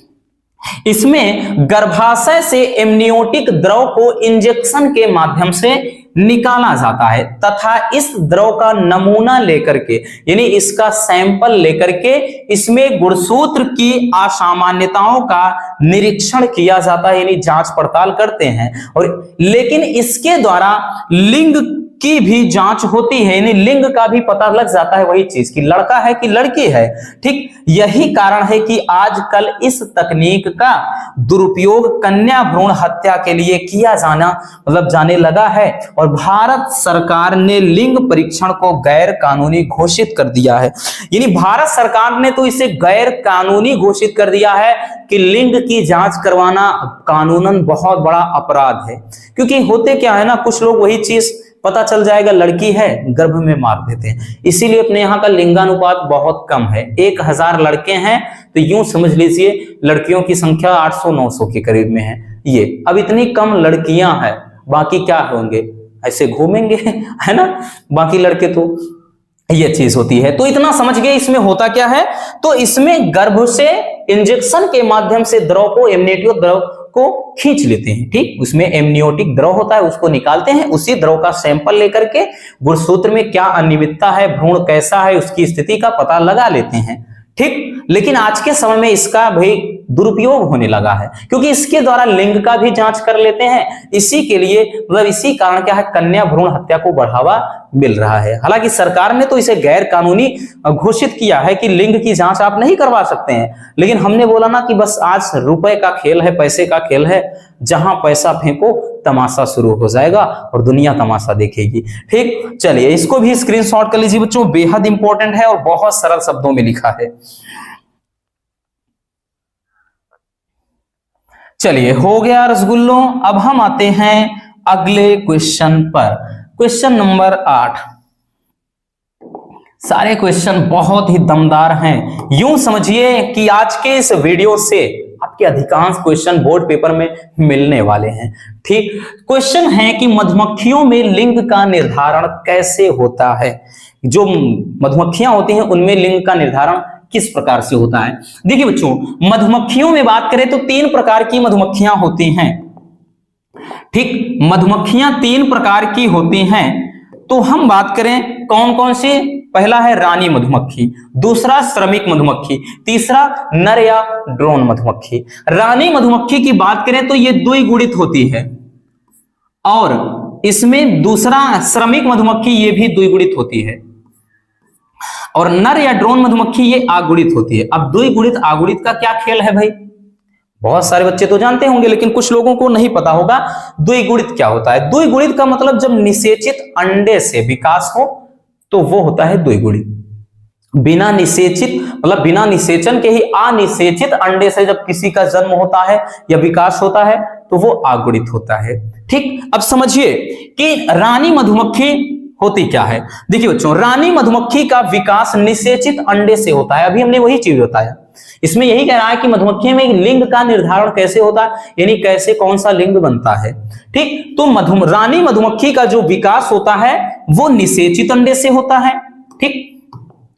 इसमें गर्भाशय से एमनियोटिक द्रव को इंजेक्शन के माध्यम से निकाला जाता है तथा इस द्रव का नमूना लेकर के, यानी इसका सैंपल लेकर के इसमें गुणसूत्र की असामान्यताओं का निरीक्षण किया जाता है, यानी जांच पड़ताल करते हैं। और लेकिन इसके द्वारा लिंग की भी जांच होती है, यानी लिंग का भी पता लग जाता है, वही चीज कि लड़का है कि लड़की है, ठीक। यही कारण है कि आजकल इस तकनीक का दुरुपयोग कन्या भ्रूण हत्या के लिए किया जाने लगा है, और भारत सरकार ने लिंग परीक्षण को गैर कानूनी घोषित कर दिया है। यानी भारत सरकार ने तो इसे गैर कानूनी घोषित कर दिया है कि लिंग की जांच करवाना कानूनन बहुत बड़ा अपराध है। क्योंकि होते क्या है ना, कुछ लोग वही चीज पता चल जाएगा लड़की है, गर्भ में मार देते हैं। इसीलिए अपने यहाँ का लिंगानुपात बहुत कम है। 1000 लड़के हैं तो यूं समझ लीजिए लड़कियों की संख्या 800-900 के करीब में है। ये अब इतनी कम लड़कियां हैं, बाकी क्या होंगे, ऐसे घूमेंगे है ना, बाकी लड़के तो ये चीज होती है। तो इतना समझ गए इसमें होता क्या है। तो इसमें गर्भ से इंजेक्शन के माध्यम से द्रव को, एमनियोटिक द्रव को खींच लेते हैं, ठीक। उसमें एमनियोटिक द्रव होता है, उसको निकालते हैं, उसी द्रव का सैंपल लेकर के गुणसूत्र में क्या अनियमितता है, भ्रूण कैसा है, उसकी स्थिति का पता लगा लेते हैं, ठीक। लेकिन आज के समय में इसका भाई दुरुपयोग होने लगा है, क्योंकि इसके द्वारा लिंग का भी जांच कर लेते हैं। इसी के लिए मतलब इसी कारण क्या है, कन्या भ्रूण हत्या को बढ़ावा मिल रहा है। हालांकि सरकार ने तो इसे गैर कानूनी घोषित किया है कि लिंग की जांच आप नहीं करवा सकते हैं, लेकिन हमने बोला ना कि बस आज रुपए का खेल है, पैसे का खेल है, जहां पैसा फेंको तमाशा शुरू हो जाएगा और दुनिया तमाशा देखेगी, ठीक। चलिए इसको भी स्क्रीनशॉट कर लीजिए बच्चों, बेहद इंपॉर्टेंट है और बहुत सरल शब्दों में लिखा है। चलिए हो गया रसगुल्लों। अब हम आते हैं अगले क्वेश्चन पर, क्वेश्चन नंबर 8। सारे क्वेश्चन बहुत ही दमदार हैं। यूं समझिए कि आज के इस वीडियो से आपके अधिकांश क्वेश्चन बोर्ड पेपर में मिलने वाले हैं, ठीक। क्वेश्चन है कि मधुमक्खियों में लिंग का निर्धारण कैसे होता है। जो मधुमक्खियां होती हैं उनमें लिंग का निर्धारण किस प्रकार से होता है। देखिए बच्चों, मधुमक्खियों में बात करें तो 3 प्रकार की मधुमक्खियां होती हैं, ठीक। मधुमक्खियां 3 प्रकार की होती हैं। तो हम बात करें कौन कौन सी, पहला है रानी मधुमक्खी, दूसरा श्रमिक मधुमक्खी, तीसरा नर या ड्रोन मधुमक्खी। रानी मधुमक्खी की बात करें तो ये द्विगुणित होती है, और इसमें दूसरा श्रमिक मधुमक्खी ये भी द्विगुणित होती है, और नर या ड्रोन मधुमक्खी ये आगुणित होती है। अब द्विगुणित आगुणित का क्या खेल है भाई, बहुत सारे बच्चे तो जानते होंगे लेकिन कुछ लोगों को नहीं पता होगा द्विगुणित क्या होता है। द्विगुणित का मतलब जब निषेचित अंडे से विकास हो तो वो होता है द्विगुणित। बिना निषेचित मतलब बिना निषेचन के ही अनिषेचित अंडे से जब किसी का जन्म होता है या विकास होता है तो वो आगुणित होता है, ठीक। अब समझिए कि रानी मधुमक्खी होती क्या है। देखिए बच्चों, रानी मधुमक्खी का विकास निषेचित अंडे से होता है, अभी हमने वही चीज बताया। इसमें यही कह रहा है कि मधुमक्खी में लिंग का निर्धारण कैसे होता है, यानी कैसे कौन सा लिंग बनता है। ठीक, तो रानी मधुमक्खी का जो विकास होता है वो निषेचित अंडे से होता है। ठीक,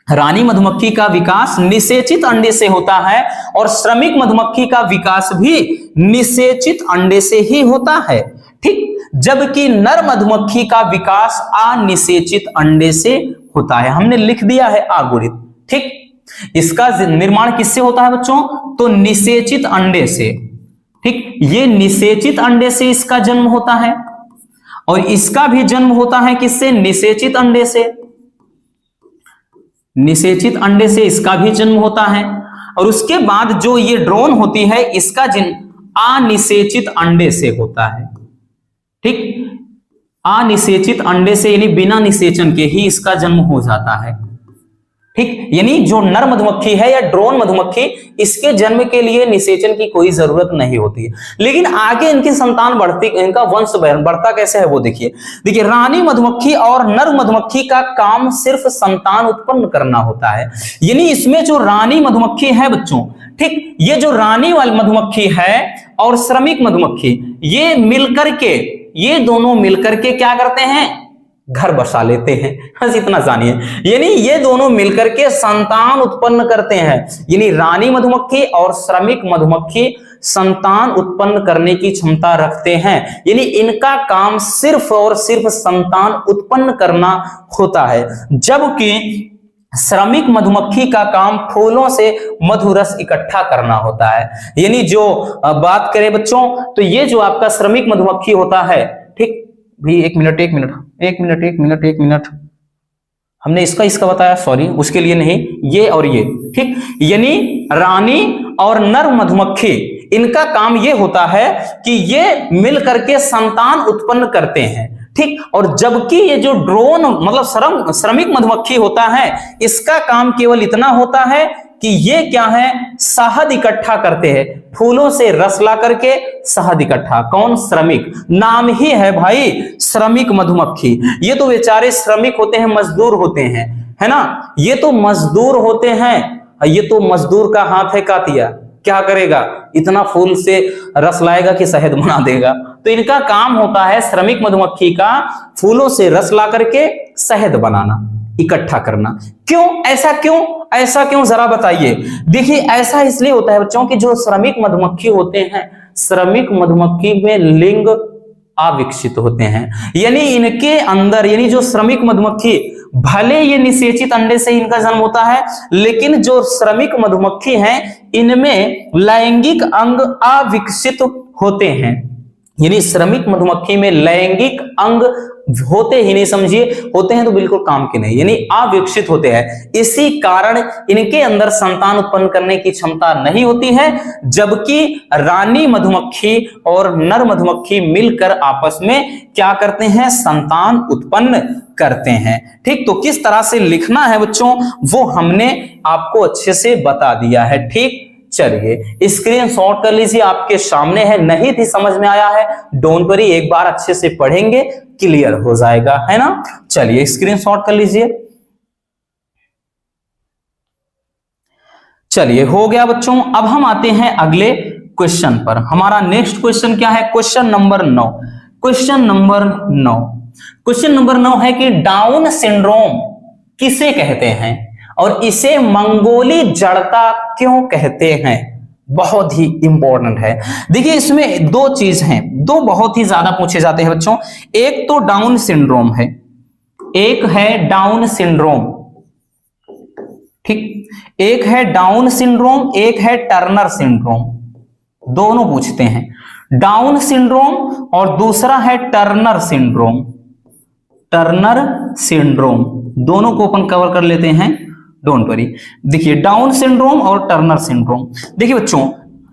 रानी मधुमक्खी का विकास निषेचित अंडे से होता है और श्रमिक मधुमक्खी का विकास भी निषेचित अंडे से ही होता है। ठीक, जबकि नर मधुमक्खी का विकास अनिषेचित अंडे से होता है। हमने लिख दिया है आगुरित। ठीक, इसका निर्माण किससे होता है बच्चों, तो निषेचित अंडे से। ठीक, ये निषेचित अंडे से इसका जन्म होता है और इसका भी जन्म होता है किससे, निषेचित अंडे से। निषेचित अंडे से इसका भी जन्म होता है और उसके बाद जो ये ड्रोन होती है इसका जन्म अनिषेचित अंडे से होता है। ठीक, अनिषेचित अंडे से यानी बिना निषेचन के ही इसका जन्म हो जाता है। ठीक, यानी जो नर मधुमक्खी है या ड्रोन मधुमक्खी, इसके जन्म के लिए निषेचन की कोई जरूरत नहीं होती है। लेकिन आगे इनकी संतान बढ़ती, इनका वंश बढ़ता कैसे है वो देखिए। देखिए, रानी मधुमक्खी और नर मधुमक्खी का काम सिर्फ संतान उत्पन्न करना होता है। यानी इसमें जो रानी मधुमक्खी है बच्चों, ठीक, ये जो रानी वाली मधुमक्खी है और श्रमिक मधुमक्खी, ये मिलकर के, ये दोनों मिलकर के क्या करते हैं, घर बसा लेते हैं। बस इतना जानिए, यानी ये दोनों मिलकर के संतान उत्पन्न करते हैं। यानी रानी मधुमक्खी और श्रमिक मधुमक्खी संतान उत्पन्न करने की क्षमता रखते हैं। यानी इनका काम सिर्फ और सिर्फ संतान उत्पन्न करना होता है, जबकि श्रमिक मधुमक्खी का काम फूलों से मधुरस इकट्ठा करना होता है। यानी जो बात करें बच्चों, तो ये जो आपका श्रमिक मधुमक्खी होता है, ठीक, भी एक मिनट, हमने इसका बताया, सॉरी, उसके लिए नहीं, ये और ये। ठीक, यानी रानी और नर मधुमक्खी, इनका काम ये होता है कि ये मिल करके संतान उत्पन्न करते हैं। ठीक, और जबकि ये जो ड्रोन मतलब श्रमिक मधुमक्खी होता है, इसका काम केवल इतना होता है कि ये क्या है, शहद इकट्ठा करते हैं, फूलों से रस ला करके शहद इकट्ठा। कौन, श्रमिक, नाम ही है भाई श्रमिक मधुमक्खी। ये तो बेचारे श्रमिक होते हैं, मजदूर होते हैं, है ना, ये तो मजदूर होते हैं। ये तो मजदूर का हाथ है कातिया, क्या करेगा, इतना फूल से रस लाएगा कि शहद बना देगा। तो इनका काम होता है श्रमिक मधुमक्खी का फूलों से रस ला करके शहद बनाना, इकट्ठा करना। क्यों, ऐसा क्यों जरा बताइए। देखिए, ऐसा इसलिए होता है बच्चों कि जो श्रमिक मधुमक्खी होते हैं, श्रमिक मधुमक्खी में लिंग अविकसित होते हैं। यानी इनके अंदर, यानी जो श्रमिक मधुमक्खी, भले ये निषेचित अंडे से इनका जन्म होता है, लेकिन जो श्रमिक मधुमक्खी हैं, इनमें लैंगिक अंग अविकसित होते हैं। यानी श्रमिक मधुमक्खी में लैंगिक अंग होते ही नहीं, समझिए, होते हैं तो बिल्कुल काम के नहीं, यानी अविकसित होते हैं। इसी कारण इनके अंदर संतान उत्पन्न करने की क्षमता नहीं होती है, जबकि रानी मधुमक्खी और नर मधुमक्खी मिलकर आपस में क्या करते हैं, संतान उत्पन्न करते हैं। ठीक, तो किस तरह से लिखना है बच्चों, वो हमने आपको अच्छे से बता दिया है। ठीक, चलिए स्क्रीनशॉट कर लीजिए, आपके सामने है। नहीं थी समझ में आया है, डोंट वरी, एक बार अच्छे से पढ़ेंगे क्लियर हो जाएगा, है ना। चलिए स्क्रीनशॉट कर लीजिए। चलिए, हो गया बच्चों। अब हम आते हैं अगले क्वेश्चन पर। हमारा नेक्स्ट क्वेश्चन क्या है, क्वेश्चन नंबर 9। क्वेश्चन नंबर 9 है कि डाउन सिंड्रोम किसे कहते हैं और इसे मंगोली जड़ता क्यों कहते हैं। बहुत ही इंपॉर्टेंट है। देखिए, इसमें दो चीज हैं, दो बहुत ही ज्यादा पूछे जाते हैं बच्चों। एक तो डाउन सिंड्रोम है, एक है डाउन सिंड्रोम। ठीक, एक है डाउन सिंड्रोम, एक है टर्नर सिंड्रोम। दोनों पूछते हैं, डाउन सिंड्रोम और दूसरा है टर्नर सिंड्रोम। टर्नर सिंड्रोम दोनों को अपन कवर कर लेते हैं, डोंट वरी। देखिए, डाउन सिंड्रोम और टर्नर सिंड्रोम। देखिए बच्चों,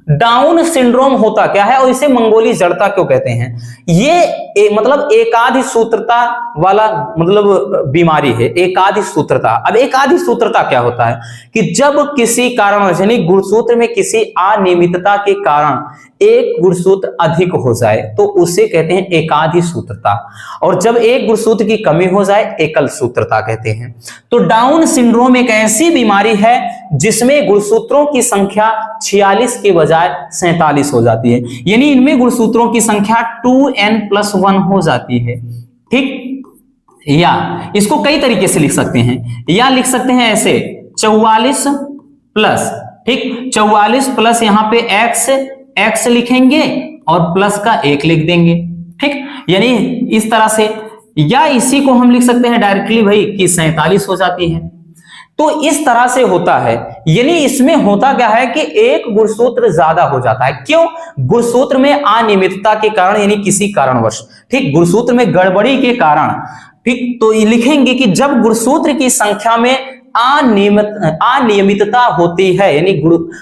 डाउन सिंड्रोम होता क्या है और इसे मंगोली जड़ता क्यों कहते हैं। ये मतलब एकादि सूत्रता वाला मतलब बीमारी है, एकादि सूत्रता। अब एकादि सूत्रता क्या होता है कि जब किसी कारण, यानी गुणसूत्र में किसी अनियमितता के कारण एक गुणसूत्र अधिक हो जाए तो उसे कहते हैं एकादि सूत्रता, और जब एक गुणसूत्र की कमी हो जाए एकल सूत्रता कहते हैं। तो डाउन सिंड्रोम एक ऐसी बीमारी है जिसमें गुणसूत्रों की संख्या 46 के बजाय 47 हो जाती है। यानी इनमें गुणसूत्रों की संख्या 2n+1 हो जाती है। ठीक, या इसको कई तरीके से लिख सकते हैं, या लिख सकते हैं ऐसे 44 प्लस, ठीक, 44 प्लस यहां पे x लिखेंगे और प्लस का 1 लिख देंगे। ठीक, यानी इस तरह से, या इसी को हम लिख सकते हैं डायरेक्टली भाई कि 47 हो जाती है। तो इस तरह से होता है। यानी इसमें होता क्या है कि एक गुणसूत्र ज्यादा हो जाता है। क्यों? गुणसूत्र में अनियमितता के कारण, यानी किसी कारणवश, ठीक, गुणसूत्र में गड़बड़ी के कारण। ठीक, तो ये लिखेंगे कि जब गुणसूत्र की संख्या में अनियमितता होती है, यानी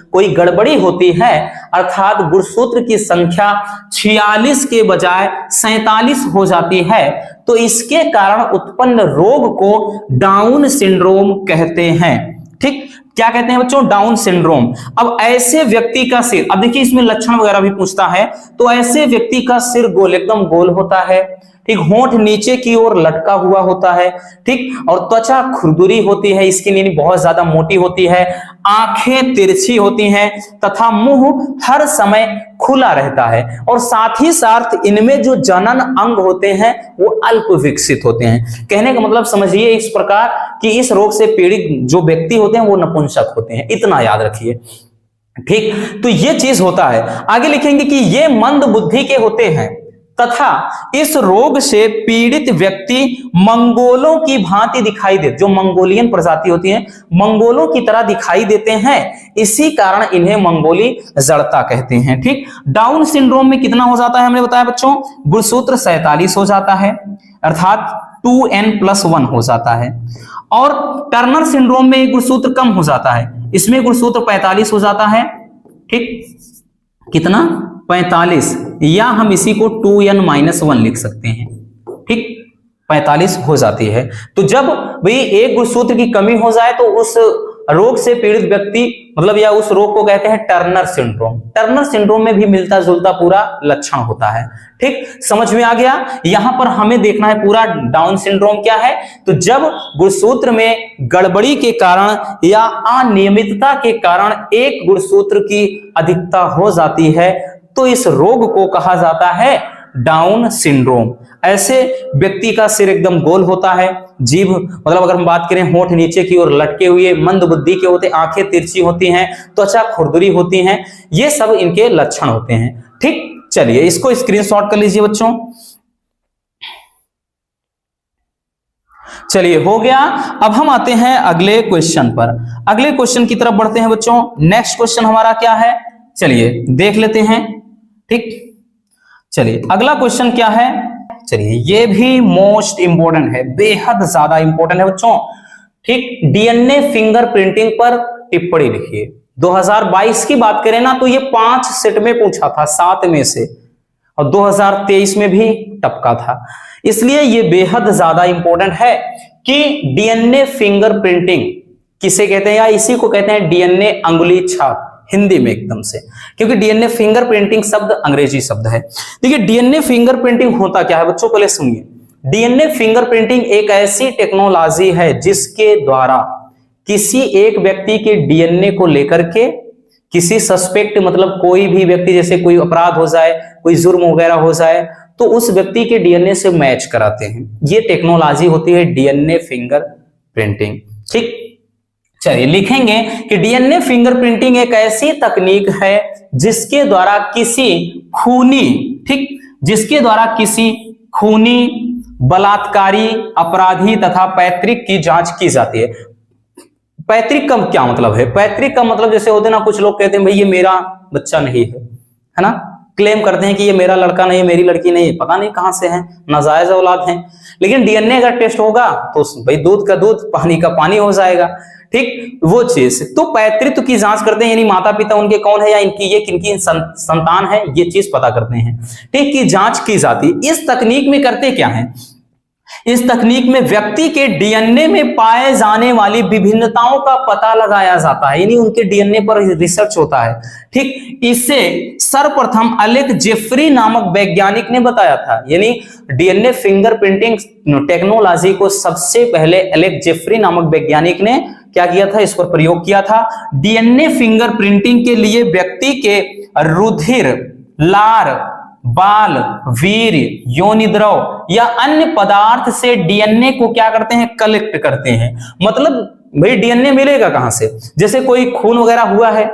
कोई गड़बड़ी होती है, अर्थात गुणसूत्र की संख्या 46 के बजाय 47 हो जाती है, तो इसके कारण उत्पन्न रोग को डाउन सिंड्रोम कहते हैं। ठीक, क्या कहते हैं बच्चों? Down syndrome. अब ऐसे व्यक्ति का सिर, अब देखिए इसमें लक्षण वगैरह भी पूछता है, तो ऐसे व्यक्ति का सिर गोल, एकदम गोल होता है। ठीक, होंठ नीचे की ओर लटका हुआ होता है। ठीक, और त्वचा खुरदुरी होती है, स्किन यानी बहुत ज्यादा मोटी होती है, आंखें तिरछी होती हैं तथा मुंह हर समय खुला रहता है, और साथ ही साथ इनमें जो जनन अंग होते हैं वो अल्प विकसित होते हैं। कहने का मतलब समझिए इस प्रकार कि इस रोग से पीड़ित जो व्यक्ति होते हैं वो नपुंसक होते हैं, इतना याद रखिए। ठीक, तो ये चीज होता है। आगे लिखेंगे कि ये मंद बुद्धि के होते हैं तथा इस रोग से पीड़ित व्यक्ति मंगोलों की भांति दिखाई देते, जो मंगोलियन प्रजाति होती है, मंगोलों की तरह दिखाई देते हैं। इसी कारण इन्हें मंगोली जड़ता कहते हैं। ठीक, डाउन सिंड्रोम में कितना हो जाता है हमने बताया बच्चों? गुणसूत्र 47 हो जाता है, अर्थात 2n+1 हो जाता है। और टर्नर सिंड्रोम में गुणसूत्र कम हो जाता है, इसमें गुणसूत्र 45 हो जाता है। ठीक, कितना? 45, या हम इसी को 2n-1 लिख सकते हैं। ठीक, 45 हो जाती है। तो जब भाई एक गुणसूत्र की कमी हो जाए तो उस रोग से पीड़ित व्यक्ति, मतलब या उस रोग को कहते हैं टर्नर सिंड्रोम। टर्नर सिंड्रोम में भी मिलता जुलता पूरा लक्षण होता है। ठीक, समझ में आ गया? यहां पर हमें देखना है पूरा डाउन सिंड्रोम क्या है। तो जब गुणसूत्र में गड़बड़ी के कारण या अनियमितता के कारण एक गुणसूत्र की अधिकता हो जाती है तो इस रोग को कहा जाता है डाउन सिंड्रोम। ऐसे व्यक्ति का सिर एकदम गोल होता है, जीभ, मतलब अगर हम बात करें होंठ नीचे की ओर लटके हुए, मंद बुद्धि के होते, आंखें तिरछी होती हैं, त्वचा खुरदुरी होती हैं, ये सब इनके लक्षण होते हैं। ठीक, चलिए इसको स्क्रीनशॉट कर लीजिए बच्चों। चलिए हो गया। अब हम आते हैं अगले क्वेश्चन पर। अगले क्वेश्चन की तरफ बढ़ते हैं बच्चों। नेक्स्ट क्वेश्चन हमारा क्या है, चलिए देख लेते हैं। ठीक, चलिए अगला क्वेश्चन क्या है, चलिए ये भी मोस्ट इंपोर्टेंट है, बेहद ज्यादा इंपोर्टेंट है बच्चों। ठीक, डीएनए फिंगरप्रिंटिंग पर टिप्पणी लिखिए। 2022 की बात करें ना तो ये 5 सेट में पूछा था, 7 में से, और 2023 में भी टपका था, इसलिए ये बेहद ज्यादा इंपॉर्टेंट है कि डीएनए फिंगरप्रिंटिंग किसे कहते हैं, या इसी को कहते हैं डीएनए अंगुली छाप हिंदी में एकदम से, क्योंकि डीएनए फिंगरप्रिंटिंग शब्द अंग्रेजी शब्द है। देखिए डीएनए फिंगरप्रिंटिंग होता क्या है बच्चों, पहले सुनिए। डीएनए फिंगरप्रिंटिंग एक ऐसी टेक्नोलॉजी है जिसके द्वारा किसी एक व्यक्ति के डीएनए को लेकर के किसी सस्पेक्ट, मतलब कोई भी व्यक्ति, जैसे कोई अपराध हो जाए, कोई जुर्म वगैरह हो जाए, तो उस व्यक्ति के डीएनए से मैच कराते हैं। ये टेक्नोलॉजी होती है डीएनए फिंगरप्रिंटिंग। ठीक, चलिए लिखेंगे कि डीएनए फिंगरप्रिंटिंग एक ऐसी तकनीक है जिसके द्वारा किसी खूनी, ठीक, जिसके द्वारा किसी खूनी, बलात्कारी, अपराधी तथा पैतृक की जांच की जाती है। पैतृक का क्या मतलब है? पैतृक का मतलब जैसे होते ना, कुछ लोग कहते हैं भाई ये मेरा बच्चा नहीं है ना, क्लेम करते हैं कि ये मेरा लड़का नहीं है, मेरी लड़की नहीं है, पता नहीं कहां से है, नाजायज औलाद है। लेकिन डीएनए का टेस्ट होगा तो भाई दूध का दूध, पानी का पानी हो जाएगा। ठीक, वो चीज, तो पैतृत्व की जांच करते हैं, यानी माता पिता उनके कौन है या इनकी ये किनकी संतान है, ये चीज पता करते हैं। ठीक, की जांच की जाती है। इस तकनीक में करते क्या है, इस तकनीक में व्यक्ति के डीएनए में पाए जाने वाली विभिन्नताओं का पता लगाया जाता है, यानी उनके डीएनए पर रिसर्च होता है। ठीक, इसे सर्वप्रथम अलेक जेफरी नामक वैज्ञानिक ने बताया था, यानी डीएनए फिंगरप्रिंटिंग टेक्नोलॉजी को सबसे पहले अलेक जेफरी नामक वैज्ञानिक ने क्या किया था, इस पर प्रयोग किया था। डीएनए फिंगरप्रिंटिंग के लिए व्यक्ति के रुधिर, लार, बाल, वीर्य, योनिद्रव या अन्य पदार्थ से डीएनए को क्या करते हैं, कलेक्ट करते हैं। मतलब भाई डीएनए मिलेगा कहां से, जैसे कोई खून वगैरह हुआ है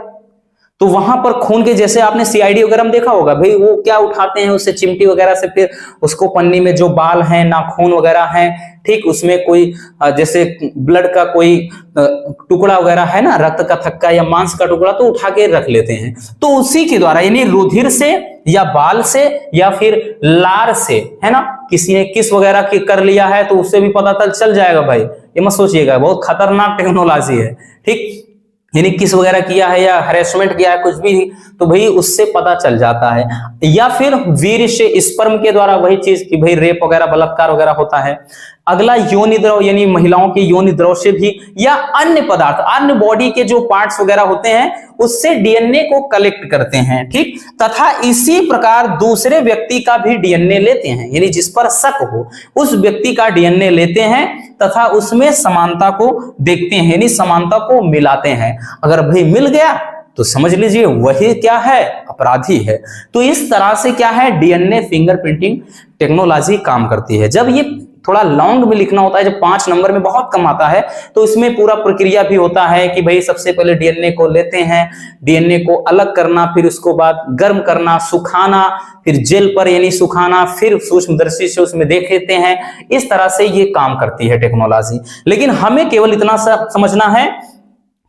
तो वहां पर खून के, जैसे आपने सीआईडी वगैरह में देखा होगा भाई, वो क्या उठाते हैं उससे, चिमटी वगैरह से, फिर उसको पन्नी में जो बाल हैं, नाखून वगैरह हैं, ठीक, उसमें कोई जैसे ब्लड का कोई टुकड़ा वगैरह है ना, रक्त का थक्का या मांस का टुकड़ा, तो उठा के रख लेते हैं। तो उसी के द्वारा, यानी रुधिर से या बाल से या फिर लार से, है ना, किसी ने किस वगैरह की कर लिया है तो उससे भी पता चल जाएगा भाई, ये मत सोचिएगा, बहुत खतरनाक टेक्नोलॉजी है, ठीक, यानी किस वगैरह किया है या हरेसमेंट किया है कुछ भी, तो भाई उससे पता चल जाता है। या फिर वीर्य से, स्पर्म के द्वारा, वही चीज कि भाई रेप वगैरह, बलात्कार वगैरह होता है। अगला योनि द्रव, यानी महिलाओं के योनि द्रव से भी, या अन्य पदार्थ, अन्य बॉडी के जो पार्ट्स वगैरह होते हैं उससे डीएनए को कलेक्ट करते हैं, ठीक। तथा इसी प्रकार दूसरे व्यक्ति का भी डीएनए लेते हैं, यानी जिस पर शक हो उस व्यक्ति का डीएनए लेते हैं तथा उसमें समानता को देखते हैं, यानी समानता को मिलाते हैं। अगर भाई मिल गया तो समझ लीजिए वही क्या है, अपराधी है। तो इस तरह से क्या है, डीएनए फिंगरप्रिंटिंग टेक्नोलॉजी काम करती है। जब ये थोड़ा लॉन्ग में लिखना होता है, जब 5 नंबर में बहुत कम आता है, तो इसमें पूरा प्रक्रिया भी होता है कि भाई सबसे पहले डीएनए को लेते हैं, डीएनए को अलग करना, फिर उसको बाद गर्म करना, सुखाना, फिर जेल पर यानी सुखाना, फिर सूक्ष्मदर्शी से उसमें देख लेते हैं। इस तरह से ये काम करती है टेक्नोलॉजी। लेकिन हमें केवल इतना सा समझना है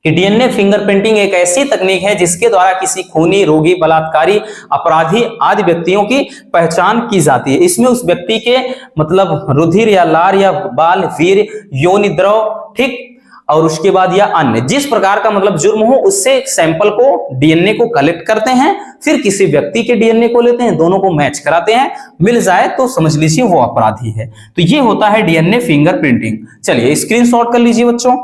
कि डीएनए फिंगरप्रिंटिंग एक ऐसी तकनीक है जिसके द्वारा किसी खूनी, रोगी, बलात्कारी, अपराधी आदि व्यक्तियों की पहचान की जाती है। इसमें उस व्यक्ति के मतलब रुधिर या लार या बाल, वीर्य, योनि द्रव, ठीक, और उसके बाद या अन्य जिस प्रकार का मतलब जुर्म हो उससे सैंपल को, डीएनए को कलेक्ट करते हैं, फिर किसी व्यक्ति के डीएनए को लेते हैं, दोनों को मैच कराते हैं, मिल जाए तो समझ लीजिए वो अपराधी है। तो ये होता है डीएनए फिंगरप्रिंटिंग। चलिए स्क्रीनशॉट कर लीजिए बच्चों।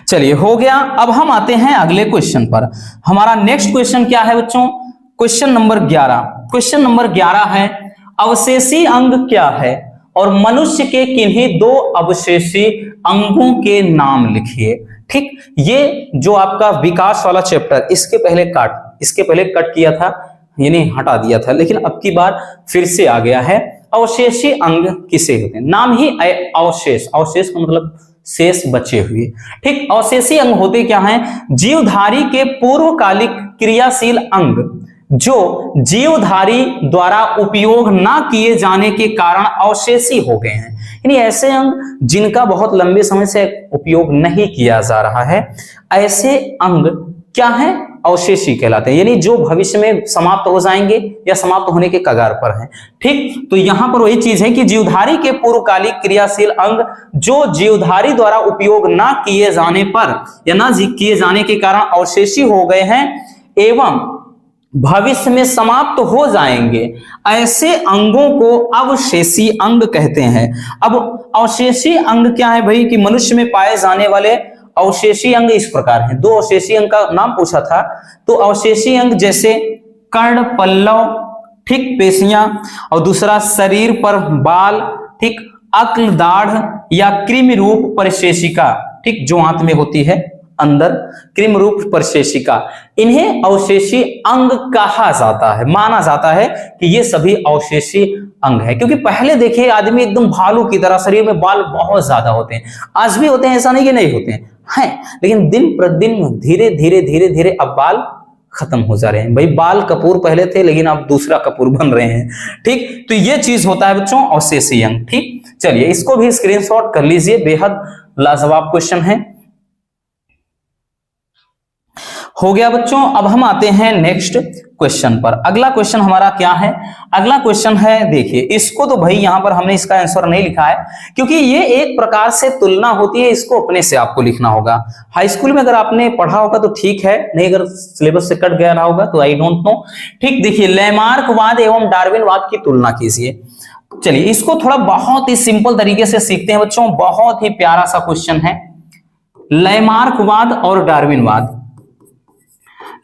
चलिए हो गया। अब हम आते हैं अगले क्वेश्चन पर। हमारा नेक्स्ट क्वेश्चन क्या है बच्चों, क्वेश्चन नंबर 11। क्वेश्चन नंबर 11 है अवशेषी अंग क्या है और मनुष्य के किन्हीं 2 अवशेषी अंगों के नाम लिखिए। ठीक, ये जो आपका विकास वाला चैप्टर, इसके पहले कट किया था, यानी हटा दिया था, लेकिन अब की बार फिर से आ गया है। अवशेषी अंग किसे होते हैं, नाम ही अवशेष, अवशेष का मतलब शेष बचे हुए। ठीक, अवशेषी अंग होते क्या हैं, जीवधारी के पूर्वकालिक क्रियाशील अंग जो जीवधारी द्वारा उपयोग ना किए जाने के कारण अवशेषी हो गए हैं। यानी ऐसे अंग जिनका बहुत लंबे समय से उपयोग नहीं किया जा रहा है, ऐसे अंग क्या है, अवशेषी कहलाते हैं, यानी जो भविष्य में समाप्त हो जाएंगे या समाप्त होने के कगार पर हैं। ठीक, तो यहां पर वही चीज है कि जीवधारी के पूर्वकालिक क्रियाशील अंग जो जीवधारी द्वारा उपयोग ना किए जाने पर या ना किए जाने के कारण अवशेषी हो गए हैं एवं भविष्य में समाप्त हो जाएंगे, ऐसे अंगों को अवशेषी अंग कहते हैं। अब अवशेषी अंग क्या है भाई, कि मनुष्य में पाए जाने वाले अवशेषी अंग इस प्रकार हैं। 2 अवशेषी अंग का नाम पूछा था, तो अवशेषी अंग जैसे कर्ण, पल्लव, ठीक, पेशियां, और दूसरा शरीर पर बाल, ठीक, अक्ल, दाढ़ या कृमि रूप परिशेषिका, ठीक, जो आंत में होती है अंदर, कृमि रूप परिशेषिका, इन्हें अवशेषी अंग कहा जाता है। माना जाता है कि ये सभी अवशेषी अंग है, क्योंकि पहले देखिए आदमी एकदम भालू की तरह, शरीर में बाल बहुत ज्यादा होते हैं, आज भी होते हैं, ऐसा नहीं कि नहीं होते हैं, लेकिन दिन प्रतिदिन धीरे धीरे अब बाल खत्म हो जा रहे हैं। भाई बाल कपूर पहले थे, लेकिन अब दूसरा कपूर बन रहे हैं। ठीक, तो ये चीज होता है बच्चों अवशेषी अंग। ठीक, चलिए इसको भी स्क्रीनशॉट कर लीजिए, बेहद लाजवाब क्वेश्चन है। हो गया बच्चों। अब हम आते हैं नेक्स्ट क्वेश्चन पर। अगला क्वेश्चन हमारा क्या है, अगला क्वेश्चन है, देखिए इसको तो भाई यहां पर हमने इसका आंसर नहीं लिखा है, क्योंकि ये एक प्रकार से तुलना होती है, इसको अपने से आपको लिखना होगा। हाई स्कूल में अगर आपने पढ़ा होगा तो ठीक है, नहीं अगर सिलेबस से कट गया रहा होगा तो आई डोंट नो। ठीक, देखिए लैमार्कवाद एवं डार्विनवाद की तुलना कीजिए। चलिए इसको थोड़ा बहुत ही सिंपल तरीके से सीखते हैं बच्चों, बहुत ही प्यारा सा क्वेश्चन है। लैमार्कवाद और डार्विनवाद,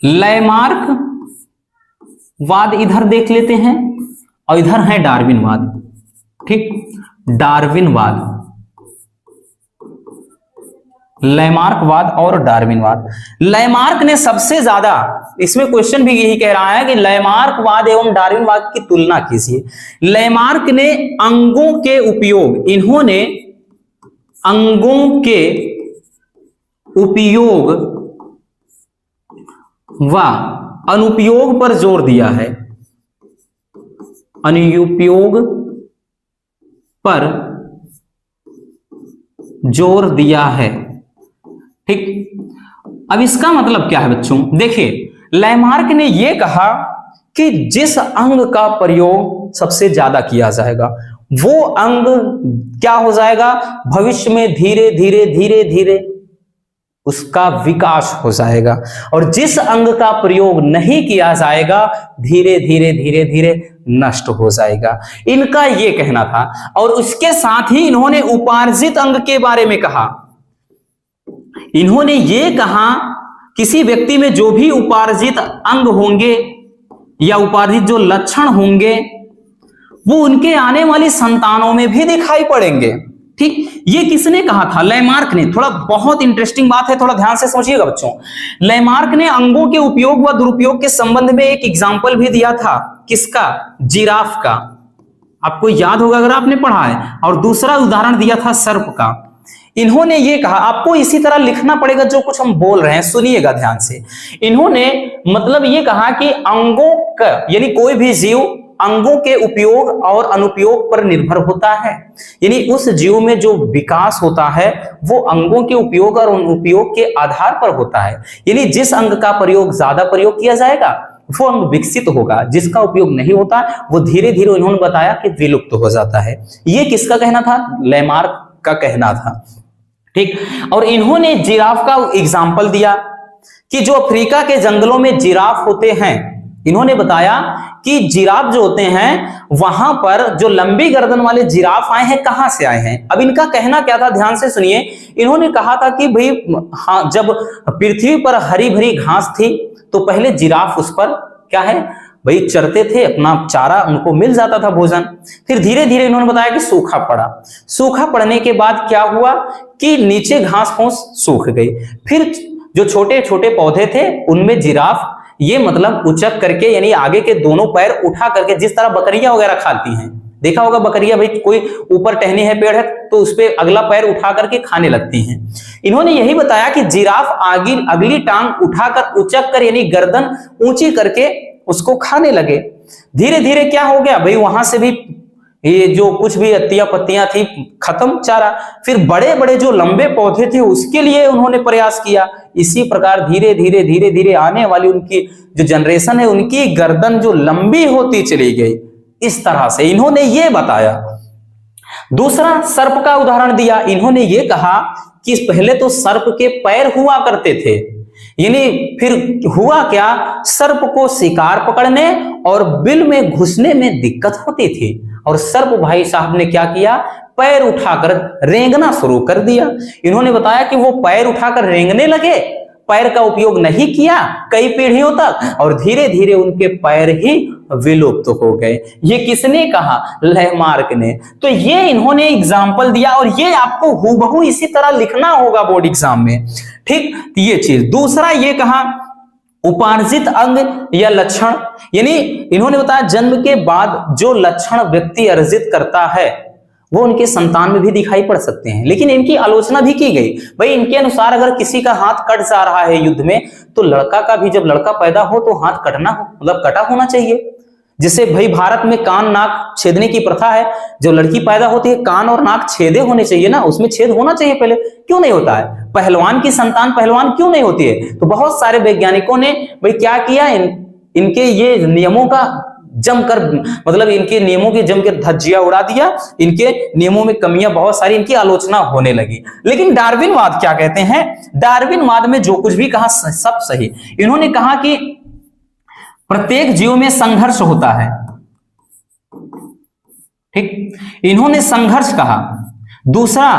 लैमार्कवाद इधर देख लेते हैं और इधर है डार्विनवाद। ठीक, डार्विनवाद, लैमार्कवाद और डार्विनवाद। लैमार्क ने सबसे ज्यादा, इसमें क्वेश्चन भी यही कह रहा है कि लैमार्कवाद एवं डार्विनवाद की तुलना कीजिए। लैमार्क ने अंगों के उपयोग, इन्होंने अंगों के उपयोग व अनुपयोग पर जोर दिया है, अनुपयोग पर जोर दिया है। ठीक, अब इसका मतलब क्या है बच्चों, देखिए लैमार्क ने यह कहा कि जिस अंग का प्रयोग सबसे ज्यादा किया जाएगा वो अंग क्या हो जाएगा, भविष्य में धीरे धीरे धीरे धीरे उसका विकास हो जाएगा, और जिस अंग का प्रयोग नहीं किया जाएगा धीरे धीरे धीरे धीरे नष्ट हो जाएगा। इनका यह कहना था। और उसके साथ ही इन्होंने उपार्जित अंग के बारे में कहा। इन्होंने ये कहा किसी व्यक्ति में जो भी उपार्जित अंग होंगे या उपार्जित जो लक्षण होंगे वो उनके आने वाली संतानों में भी दिखाई पड़ेंगे। ठीक, ये किसने कहा था? लैमार्क ने। थोड़ा बहुत इंटरेस्टिंग बात है, थोड़ा ध्यान से समझिएगा बच्चों। लैमार्क ने अंगों के उपयोग व दुरुपयोग के संबंध में एक एग्जाम्पल भी दिया था। किसका? जिराफ का। आपको याद होगा अगर आपने पढ़ा है। और दूसरा उदाहरण दिया था सर्प का। इन्होंने ये कहा, आपको इसी तरह लिखना पड़ेगा जो कुछ हम बोल रहे हैं, सुनिएगा ध्यान से। इन्होंने मतलब ये कहा कि अंगों का, यानी कोई भी जीव अंगों के उपयोग और अनुपयोग पर निर्भर होता है। यानी उस जीव में जो विकास होता है वो अंगों के उपयोग और अनुपयोग के आधार पर होता है। यानी जिस अंग का प्रयोग ज्यादा प्रयोग किया जाएगा वो अंग विकसित होगा, जिसका उपयोग नहीं होता वो धीरे धीरे, उन्होंने बताया कि विलुप्त हो जाता है। ये किसका कहना था? लैमार्क का कहना था। ठीक, और इन्होंने जिराफ का एग्जाम्पल दिया कि जो अफ्रीका के जंगलों में जिराफ होते हैं, इन्होंने बताया कि जिराफ जो होते हैं वहां पर जो लंबी गर्दन वाले जिराफ आए हैं, कहां से आए हैं। अब इनका कहना क्या था, ध्यान से सुनिए। इन्होंने कहा था कि भाई हाँ, जब पृथ्वी पर हरी भरी घास थी तो पहले जिराफ उस पर क्या है भाई चरते थे, अपना चारा उनको मिल जाता था, भोजन। फिर धीरे धीरे इन्होंने बताया कि सूखा पड़ा। सूखा पड़ने के बाद क्या हुआ कि नीचे घास फूस सूख गई। फिर जो छोटे छोटे पौधे थे उनमें जिराफ ये मतलब उचक करके, यानी आगे के दोनों पैर उठा करके, जिस तरह बकरियां वगैरह खाती हैं, देखा होगा बकरियां, भाई कोई ऊपर टहनी है, पेड़ है, तो उस पे अगला पैर उठा करके खाने लगती हैं। इन्होंने यही बताया कि जिराफ अगली टांग उठाकर उचक कर, यानी गर्दन ऊंची करके उसको खाने लगे। धीरे धीरे क्या हो गया भाई, वहां से भी ये जो कुछ भी अत्तियां पत्तियां थी खत्म चारा। फिर बड़े बड़े जो लंबे पौधे थे उसके लिए उन्होंने प्रयास किया। इसी प्रकार धीरे धीरे धीरे धीरे आने वाली उनकी जो जनरेशन है उनकी गर्दन जो लंबी होती चली गई। इस तरह से इन्होंने ये बताया। दूसरा सर्प का उदाहरण दिया। इन्होंने ये कहा कि पहले तो सर्प के पैर हुआ करते थे, यानी फिर हुआ क्या, सर्प को शिकार पकड़ने और बिल में घुसने में दिक्कत होती थी, और सर्प भाई साहब ने क्या किया, पैर उठाकर रेंगना शुरू कर दिया। इन्होंने बताया कि वो पैर उठाकर रेंगने लगे, पैर का उपयोग नहीं किया कई पीढ़ियों तक, और धीरे धीरे उनके पैर ही विलुप्त हो गए। ये किसने कहा? लैमार्क ने। तो ये इन्होंने एग्जाम्पल दिया, और ये आपको हूबहू इसी तरह लिखना होगा बोर्ड एग्जाम में। ठीक, ये चीज। दूसरा ये कहा उपार्जित अंग या लक्षण, यानी इन्होंने बताया जन्म के बाद जो लक्षण व्यक्ति अर्जित करता है वो उनके संतान में भी दिखाई पड़ सकते हैं। लेकिन इनकी आलोचना भी की गई। भाई इनके अनुसार अगर किसी का हाथ कट जा रहा है युद्ध में, तो लड़का का भी, जब लड़का पैदा हो तो हाथ कटना हो, मतलब कटा होना चाहिए। जिससे भाई भारत में कान नाक छेदने की प्रथा है, जो लड़की पैदा होती है कान और नाक छेदे होने चाहिए ना, उसमें छेद होना चाहिए पहले, क्यों नहीं होता है? पहलवान की संतान पहलवान क्यों नहीं होती है? तो बहुत सारे वैज्ञानिकों ने भाई क्या किया, इनके ये नियमों का जमकर, मतलब इनके नियमों की जमकर धज्जियां उड़ा दिया। इनके नियमों में कमियां बहुत सारी, इनकी आलोचना होने लगी। लेकिन डार्विनवाद क्या कहते हैं? डार्विनवाद में जो कुछ भी कहा सब सही। इन्होंने कहा कि प्रत्येक जीव में संघर्ष होता है। ठीक, इन्होंने संघर्ष कहा। दूसरा,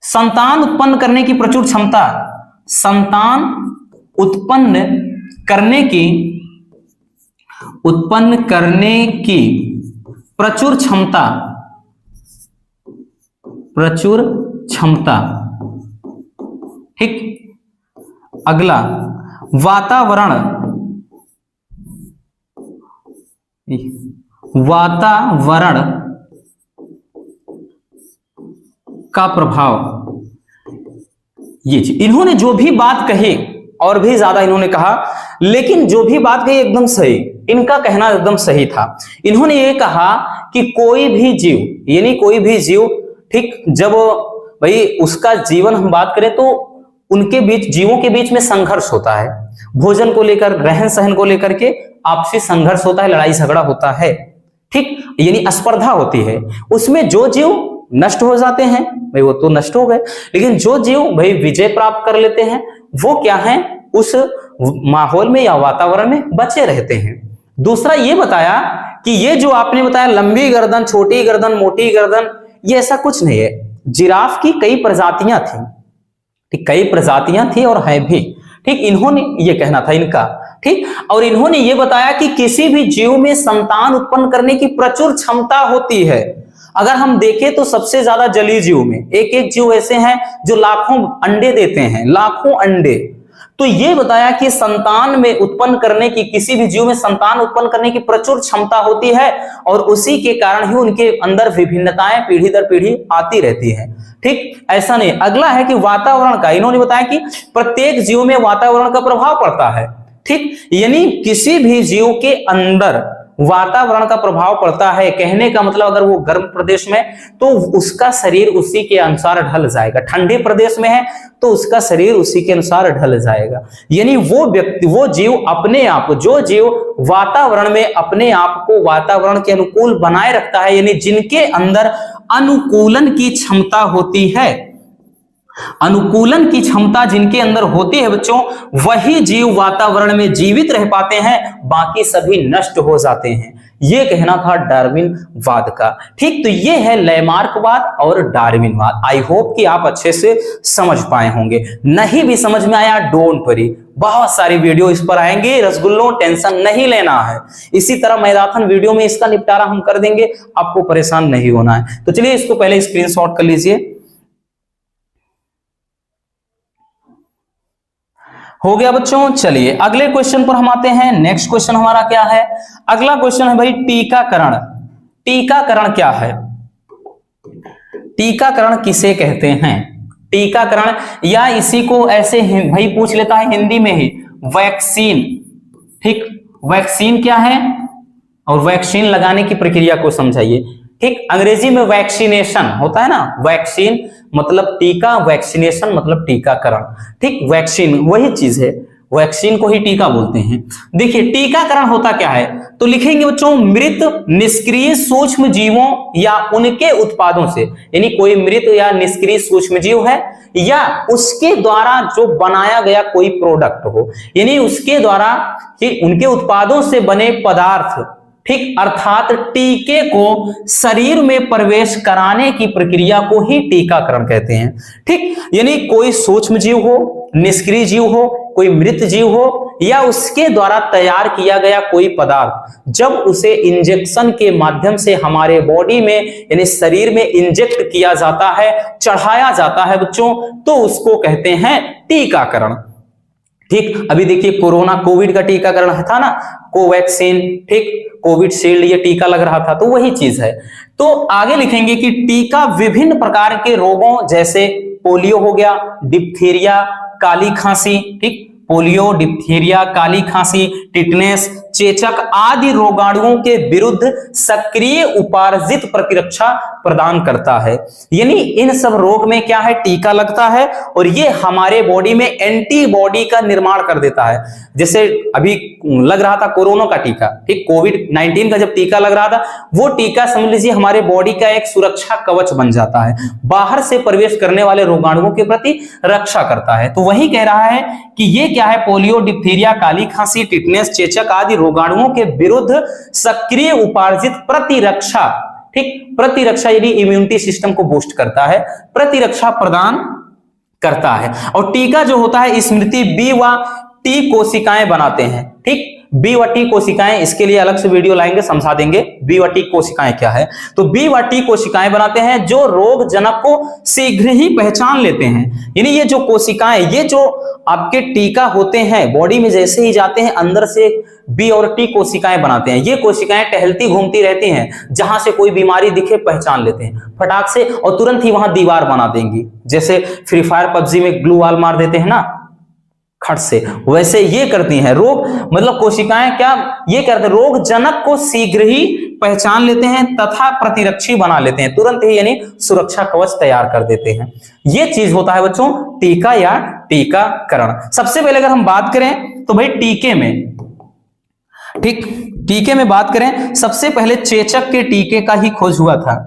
संतान उत्पन्न करने की प्रचुर क्षमता, संतान उत्पन्न करने की प्रचुर क्षमता ठीक, अगला वातावरण का प्रभाव। ये इन्होंने जो भी बात कही और भी ज्यादा इन्होंने कहा, लेकिन जो भी बात कही एकदम सही, इनका कहना एकदम सही था। इन्होंने ये कहा कि कोई भी जीव, यानी कोई भी जीव, ठीक, जब भाई उसका जीवन हम बात करें तो उनके बीच, जीवों के बीच में संघर्ष होता है, भोजन को लेकर, रहन सहन को लेकर के आपसी संघर्ष होता है, लड़ाई झगड़ा होता है, ठीक, यानी स्पर्धा होती है। उसमें जो जीव नष्ट हो जाते हैं भाई वो तो नष्ट हो गए, लेकिन जो जीव भाई विजय प्राप्त कर लेते हैं वो क्या है, उस माहौल में या वातावरण में बचे रहते हैं। दूसरा ये बताया कि ये जो आपने बताया लंबी गर्दन, छोटी गर्दन, मोटी गर्दन, ये ऐसा कुछ नहीं है। जिराफ की कई प्रजातियां थी, ठीक, कई प्रजातियां थी और है भी, ठीक, इन्होंने ये कहना था इनका, ठीक। और इन्होंने ये बताया कि किसी भी जीव में संतान उत्पन्न करने की प्रचुर क्षमता होती है। अगर हम देखें तो सबसे ज्यादा जलीय जीव में एक एक जीव ऐसे हैं जो लाखों अंडे देते हैं, लाखों अंडे। तो ये बताया कि संतान में उत्पन्न करने की, किसी भी जीव में संतान उत्पन्न करने की प्रचुर क्षमता होती है और उसी के कारण ही उनके अंदर विभिन्नताएं पीढ़ी दर पीढ़ी आती रहती है, ठीक। ऐसा नहीं। अगला है कि वातावरण का, इन्होंने बताया कि प्रत्येक जीव में वातावरण का प्रभाव पड़ता है, ठीक, यानी किसी भी जीव के अंदर वातावरण का प्रभाव पड़ता है। कहने का मतलब अगर वो गर्म प्रदेश में तो उसका शरीर उसी के अनुसार ढल जाएगा, ठंडे प्रदेश में है तो उसका शरीर उसी के अनुसार ढल जाएगा। यानी वो व्यक्ति, वो जीव अपने आप, जो जीव वातावरण में अपने आप को वातावरण के अनुकूल बनाए रखता है, यानी जिनके अंदर अनुकूलन की क्षमता होती है, अनुकूलन की क्षमता जिनके अंदर होती है बच्चों, वही जीव वातावरण में जीवित रह पाते हैं, बाकी सभी नष्ट हो जाते हैं। यह कहना था डार्विनवाद का, ठीक। तो यह है लैमार्कवाद और डार्विनवाद। आई होप कि आप अच्छे से समझ पाए होंगे। नहीं भी समझ में आया, डोंट वरी, बहुत सारी वीडियो इस पर आएंगे, रसगुल्लों टेंशन नहीं लेना है। इसी तरह मैराथन वीडियो में इसका निपटारा हम कर देंगे, आपको परेशान नहीं होना है। तो चलिए इसको पहले स्क्रीनशॉट कर लीजिए। हो गया बच्चों। चलिए अगले क्वेश्चन पर हम आते हैं। नेक्स्ट क्वेश्चन हमारा क्या है? अगला क्वेश्चन है भाई टीकाकरण। टीकाकरण क्या है? टीकाकरण किसे कहते हैं? टीकाकरण, या इसी को ऐसे भाई पूछ लेता है हिंदी में ही, वैक्सीन, ठीक। वैक्सीन क्या है और वैक्सीन लगाने की प्रक्रिया को समझाइए, ठीक। अंग्रेजी में वैक्सीनेशन होता है ना, वैक्सीन मतलब टीका, वैक्सीनेशन मतलब टीकाकरण, ठीक। वैक्सीन वही चीज है, वैक्सीन को ही टीका बोलते हैं। देखिए टीकाकरण होता क्या है, तो लिखेंगे बच्चों मृत निष्क्रिय सूक्ष्म जीवों या उनके उत्पादों से, यानी कोई मृत या निष्क्रिय सूक्ष्म जीव है या उसके द्वारा जो बनाया गया कोई प्रोडक्ट हो, यानी उसके द्वारा उनके उत्पादों से बने पदार्थ, ठीक, अर्थात टीके को शरीर में प्रवेश कराने की प्रक्रिया को ही टीकाकरण कहते हैं, ठीक। यानी कोई सूक्ष्म जीव हो, निष्क्रिय जीव हो, कोई मृत जीव हो या उसके द्वारा तैयार किया गया कोई पदार्थ, जब उसे इंजेक्शन के माध्यम से हमारे बॉडी में यानी शरीर में इंजेक्ट किया जाता है, चढ़ाया जाता है बच्चों, तो उसको कहते हैं टीकाकरण, ठीक। अभी देखिए कोरोना कोविड का टीकाकरण था ना, कोवैक्सीन, ठीक, कोविशील्ड, ये टीका लग रहा था, तो वही चीज है। तो आगे लिखेंगे कि टीका विभिन्न प्रकार के रोगों जैसे पोलियो हो गया, डिप्थीरिया, काली खांसी, ठीक, पोलियो, डिप्थीरिया, काली खांसी, टिटनेस, चेचक आदि रोगाणुओं के विरुद्ध सक्रिय उपार्जित प्रतिरक्षा प्रदान करता है। यानी इन सब रोग में क्या है, टीका लगता है और ये हमारे बॉडी में एंटीबॉडी का निर्माण कर देता है। जैसे अभी लग रहा था कोरोना का टीका, ठीक, कोविड-19 का जब टीका लग रहा था, वो टीका समझ लीजिए हमारे बॉडी का एक सुरक्षा कवच बन जाता है, बाहर से प्रवेश करने वाले रोगाणुओं के प्रति रक्षा करता है। तो वही कह रहा है कि ये क्या है, पोलियो, डिप्थीरिया, काली खांसी, टिटनेस, चेचक आदि रोगाणुओं के विरुद्ध सक्रिय उपार्जित प्रतिरक्षा, ठीक, प्रतिरक्षा यानी इम्यूनिटी सिस्टम को बूस्ट करता है, प्रतिरक्षा प्रदान करता है। और टीका जो होता है स्मृति बी व टी कोशिकाएं बनाते हैं, ठीक, बी व टी कोशिकाएं, इसके लिए अलग से वीडियो लाएंगे, समझा देंगे बी व टी कोशिकाएं क्या है। तो बी व टी कोशिकाएं बनाते हैं जो रोग जनक को शीघ्र ही पहचान लेते हैं। यानी ये जो कोशिकाएं, ये जो आपके टीका होते हैं बॉडी में जैसे ही जाते हैं अंदर से बी और टी कोशिकाएं बनाते हैं। ये कोशिकाएं टहलती घूमती रहती हैं, जहां से कोई बीमारी दिखे पहचान लेते हैं फटाक से और तुरंत ही वहां दीवार बना देंगी। जैसे फ्री फायर पबजी में ग्लू वॉल मार देते हैं ना खट से, वैसे ये करती हैं। रोग मतलब कोशिकाएं क्या ये करते हैं, रोग जनक को शीघ्र ही पहचान लेते हैं तथा प्रतिरक्षी बना लेते हैं, तुरंत ही यानी सुरक्षा कवच तैयार कर देते हैं। ये चीज होता है बच्चों टीका या टीकाकरण। सबसे पहले अगर हम बात करें तो भाई टीके में, ठीक, टीके में बात करें, सबसे पहले चेचक के टीके का ही खोज हुआ था,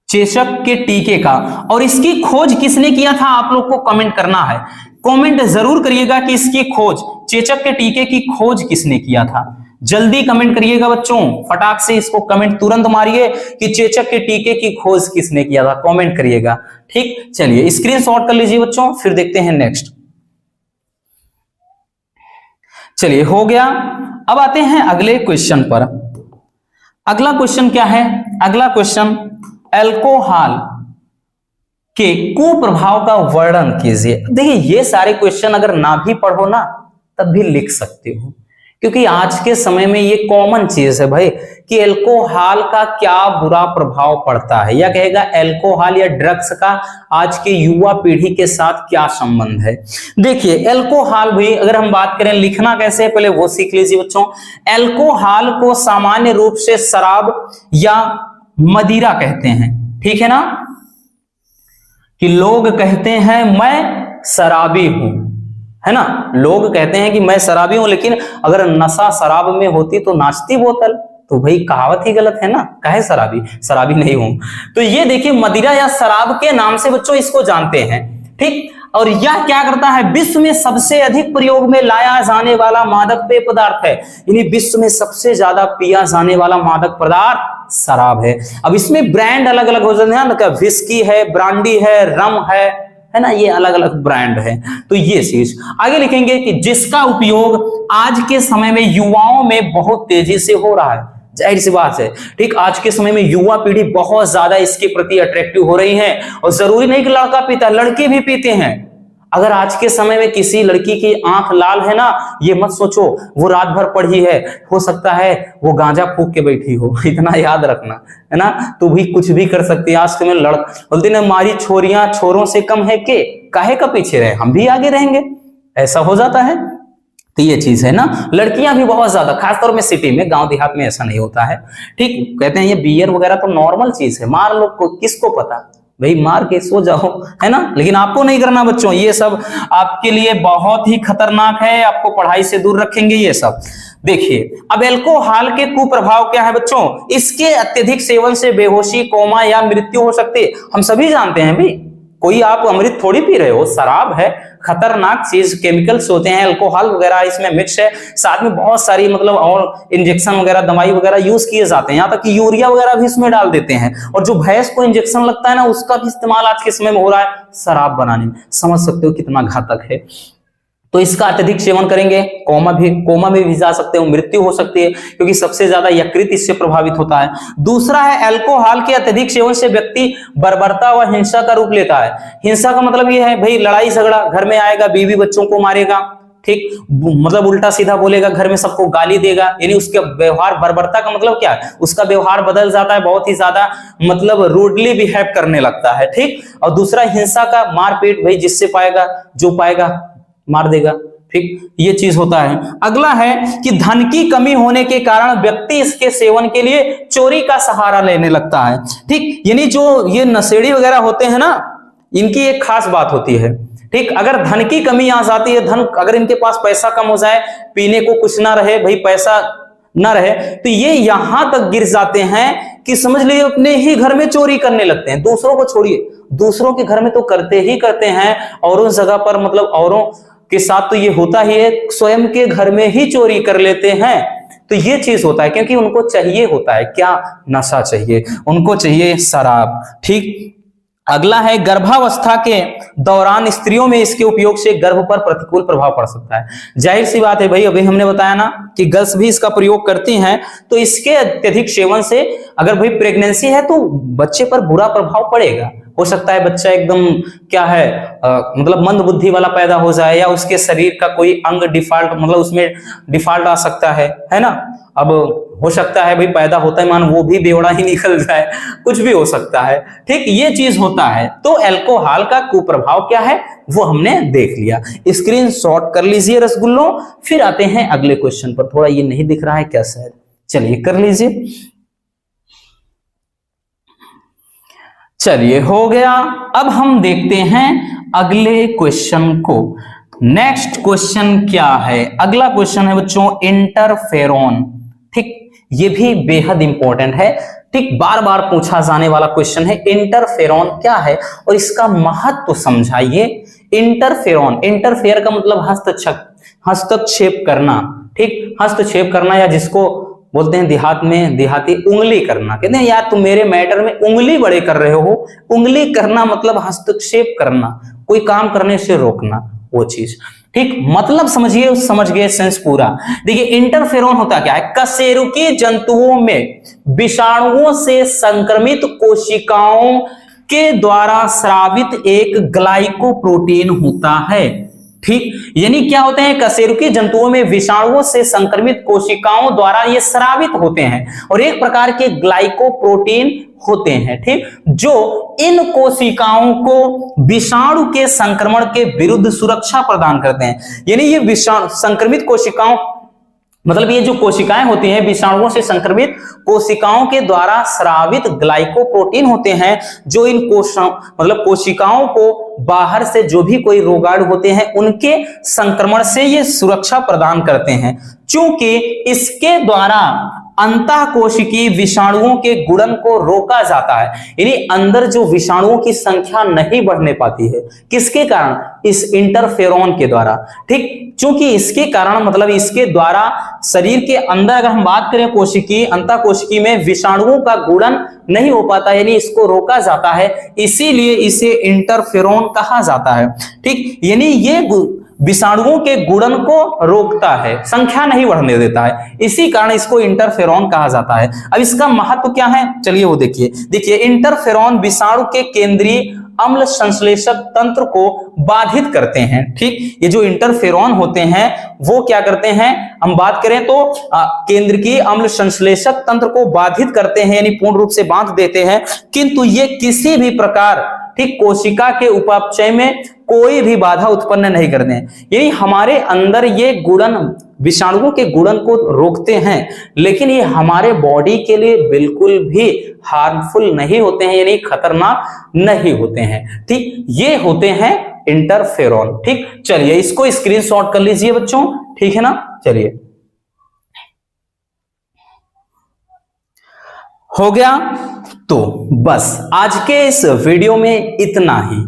चेचक के टीके का। और इसकी खोज किसने किया था आप लोग को कमेंट करना है, कमेंट जरूर करिएगा कि इसकी खोज, चेचक के टीके की खोज किसने किया था। जल्दी कमेंट करिएगा बच्चों, फटाक से इसको कमेंट तुरंत मारिए कि चेचक के टीके की खोज किसने किया था, कमेंट करिएगा। ठीक, चलिए स्क्रीनशॉट कर लीजिए बच्चों, फिर देखते हैं नेक्स्ट। चलिए हो गया। अब आते हैं अगले क्वेश्चन पर। अगला क्वेश्चन क्या है, अगला क्वेश्चन अल्कोहल के कुप्रभाव का वर्णन कीजिए। देखिए ये सारे क्वेश्चन अगर ना भी पढ़ो ना तब भी लिख सकते हो, क्योंकि आज के समय में ये कॉमन चीज है भाई कि अल्कोहल का क्या बुरा प्रभाव पड़ता है, या कहेगा अल्कोहल या ड्रग्स का आज के युवा पीढ़ी के साथ क्या संबंध है। देखिए अल्कोहल भाई अगर हम बात करें लिखना कैसे है पहले वो सीख लीजिए बच्चों। अल्कोहल को सामान्य रूप से शराब या मदिरा कहते हैं, ठीक है ना, कि लोग कहते हैं मैं शराबी हूं, है ना, लोग कहते हैं कि मैं शराबी हूं, लेकिन अगर नशा शराब में होती तो नाचती बोतल, तो भाई कहावत ही गलत है ना, कहे शराबी, शराबी नहीं हूं। तो ये देखिए मदिरा या शराब के नाम से बच्चों इसको जानते हैं, ठीक। और यह क्या करता है, विश्व में सबसे अधिक प्रयोग में लाया जाने वाला मादक पेय पदार्थ है, यानी विश्व में सबसे ज्यादा पिया जाने वाला मादक पदार्थ शराब है। अब इसमें ब्रांड अलग अलग हो जाते हैं ना, विस्की है, ब्रांडी है, रम है ना, ये अलग अलग ब्रांड है। तो ये चीज आगे लिखेंगे कि जिसका उपयोग आज के समय में युवाओं में बहुत तेजी से हो रहा है, जाहिर सी बात है, ठीक। आज के समय में युवा पीढ़ी बहुत ज्यादा इसके प्रति अट्रैक्टिव हो रही है, और जरूरी नहीं कि लड़का पीता, लड़के भी पीते हैं। अगर आज के समय में किसी लड़की की आंख लाल है ना, ये मत सोचो वो रात भर पढ़ी है, हो सकता है वो गांजा फूक के बैठी हो, इतना याद रखना, है ना। तू भी कुछ भी कर सकती है। आज के समय बोलते ना मारी छोरियां छोरों से कम है के, काहे का पीछे रहे, हम भी आगे रहेंगे, ऐसा हो जाता है। तो ये चीज है ना, लड़कियां भी बहुत ज्यादा, खासतौर में सिटी में, गांव देहात में ऐसा नहीं होता है, ठीक। कहते हैं ये बियर वगैरह तो नॉर्मल चीज है, मार लो को किसको पता भाई, मार के सो जाओ, है ना, लेकिन आपको नहीं करना बच्चों, ये सब आपके लिए बहुत ही खतरनाक है, आपको पढ़ाई से दूर रखेंगे ये सब। देखिए अब अल्कोहल के कुप्रभाव क्या है बच्चों, इसके अत्यधिक सेवन से बेहोशी, कोमा या मृत्यु हो सकती है। हम सभी जानते हैं भाई, कोई आप अमृत थोड़ी पी रहे हो, शराब है, खतरनाक चीज, केमिकल्स होते हैं, अल्कोहल वगैरह इसमें मिक्स है, साथ में बहुत सारी मतलब और इंजेक्शन वगैरह दवाई वगैरह यूज किए जाते हैं, यहाँ तक कि यूरिया वगैरह भी इसमें डाल देते हैं। और जो भैंस को इंजेक्शन लगता है ना, उसका भी इस्तेमाल आज के समय में हो रहा है शराब बनाने में। समझ सकते हो कितना घातक है। तो इसका अत्यधिक सेवन करेंगे कोमा में भी जा सकते हो, मृत्यु हो सकती है, क्योंकि सबसे ज्यादा यकृत इससे प्रभावित होता है। दूसरा है अल्कोहल के अत्यधिक सेवन से व्यक्ति बर्बरता व हिंसा का रूप लेता है। हिंसा का मतलब ये है भाई लड़ाई झगड़ा, घर में आएगा बीवी बच्चों को मारेगा, ठीक, मतलब उल्टा सीधा बोलेगा, घर में सबको गाली देगा, यानी उसका व्यवहार, बर्बरता का मतलब क्या है, उसका व्यवहार बदल जाता है, बहुत ही ज्यादा मतलब रूडली बिहेव करने लगता है, ठीक। और दूसरा हिंसा का मारपीट, भाई जिससे पाएगा जो पाएगा मार देगा, ठीक, ये चीज होता है। अगला है कि धन की कमी होने के कारण व्यक्ति इसके सेवन के लिए चोरी का सहारा लेने लगता है, ठीक। यानी जो ये नशेड़ी वगैरह होते हैं ना, इनकी एक खास बात होती है, ठीक। अगर धन की कमी आ जाती है, धन अगर इनके पास पैसा कम हो जाए, पीने को कुछ ना रहे, भाई पैसा ना रहे, तो ये यहां तक गिर जाते हैं कि समझ लीजिए अपने ही घर में चोरी करने लगते हैं। दूसरों को छोड़िए, दूसरों के घर में तो करते ही करते हैं, औरों जगह पर मतलब औरों के साथ तो ये होता ही है, स्वयं के घर में ही चोरी कर लेते हैं। तो ये चीज होता है, क्योंकि उनको चाहिए होता है क्या, नशा चाहिए, उनको चाहिए शराब, ठीक। अगला है गर्भावस्था के दौरान स्त्रियों में इसके उपयोग से गर्भ पर प्रतिकूल प्रभाव पड़ सकता है। जाहिर सी बात है भाई, अभी हमने बताया ना कि गर्ल्स भी इसका प्रयोग करती हैं, तो इसके अत्यधिक सेवन से अगर भाई प्रेगनेंसी है तो बच्चे पर बुरा प्रभाव पड़ेगा। हो सकता है बच्चा एकदम क्या है मतलब मंद बुद्धि वाला पैदा हो जाए, या उसके शरीर का कोई अंग डिफॉल्ट मतलब उसमें डिफॉल्ट आ सकता है ना। अब हो सकता है भाई पैदा होता है मान वो भी बेवड़ा ही निकल जाए, कुछ भी हो सकता है। ठीक, ये चीज होता है। तो अल्कोहल का कुप्रभाव क्या है वो हमने देख लिया। स्क्रीन शॉट कर लीजिए रसगुल्लों। फिर आते हैं अगले क्वेश्चन पर। थोड़ा ये नहीं दिख रहा है क्या शायद, चलिए कर लीजिए। चलिए हो गया। अब हम देखते हैं अगले क्वेश्चन को। नेक्स्ट क्वेश्चन क्या है? अगला क्वेश्चन है बच्चों इंटरफेरॉन। ठीक, ये भी बेहद इंपॉर्टेंट है। ठीक, बार बार पूछा जाने वाला क्वेश्चन है। इंटरफेरॉन क्या है और इसका महत्व समझाइए। इंटरफेरॉन, इंटरफेयर का मतलब हस्तक्षेप करना। ठीक, हस्तक्षेप करना, या जिसको बोलते हैं देहात में देहाती उंगली करना। कहते हैं यार तुम मेरे मैटर में उंगली बड़े कर रहे हो। उंगली करना मतलब हस्तक्षेप करना, कोई काम करने से रोकना, वो चीज। ठीक, मतलब समझिए, समझ गए सेंस पूरा। देखिए इंटरफेरॉन होता क्या है? कशेरुकी जंतुओं में विषाणुओं से संक्रमित कोशिकाओं के द्वारा स्रावित एक ग्लाइकोप्रोटीन होता है। ठीक, यानी क्या होते हैं? कशेरुकी जंतुओं में विषाणुओं से संक्रमित कोशिकाओं द्वारा ये स्रावित होते हैं और एक प्रकार के ग्लाइकोप्रोटीन होते हैं। ठीक, जो इन कोशिकाओं को विषाणु के संक्रमण के विरुद्ध सुरक्षा प्रदान करते हैं। यानी ये विषाणु संक्रमित कोशिकाओं मतलब ये जो कोशिकाएं होती हैं विषाणुओं से संक्रमित कोशिकाओं के द्वारा स्रावित ग्लाइकोप्रोटीन होते हैं, जो इन कोशिकाओं को बाहर से जो भी कोई रोगाणु होते हैं उनके संक्रमण से ये सुरक्षा प्रदान करते हैं। चूंकि इसके द्वारा अंतःकोशिकीय विषाणुओं के गुणन को रोका जाता है, यानी अंदर जो विषाणुओं की संख्या नहीं बढ़ने पाती है, किसके कारण? इस इंटरफेरॉन के द्वारा। ठीक, चूंकि इसके कारण मतलब इसके द्वारा शरीर के अंदर अगर हम बात करें कोशिकीय अंतःकोशिकीय में विषाणुओं का गुणन नहीं हो पाता, यानी इसको रोका जाता है, इसीलिए इसे इंटरफेरॉन कहा जाता है। ठीक, यानी ये विषाणुओं के गुणन को रोकता है, संख्या नहीं बढ़ने देता है, इसी कारण इसको इंटरफेरॉन कहा जाता है। अब इसका महत्व क्या है चलिए वो देखिए इंटरफेरॉन विषाणु के केंद्रीय अम्ल संश्लेषक तंत्र को बाधित करते हैं। ठीक, ये जो इंटरफेरॉन होते हैं वो क्या करते हैं, हम बात करें तो केंद्रीय अम्ल संश्लेषक तंत्र को बाधित करते हैं, यानी पूर्ण रूप से बांध देते हैं, किंतु ये किसी भी प्रकार ठीक कोशिका के उपापचय में कोई भी बाधा उत्पन्न नहीं करते हैं। यानी हमारे अंदर ये गुणन विषाणुओं के गुणन को रोकते हैं, लेकिन ये हमारे बॉडी के लिए बिल्कुल भी हार्मफुल नहीं होते हैं, यानी खतरनाक नहीं होते हैं। ठीक, ये होते हैं इंटरफेरॉन। ठीक, चलिए इसको स्क्रीनशॉट कर लीजिए बच्चों। ठीक है ना, चलिए हो गया। तो बस आज के इस वीडियो में इतना ही।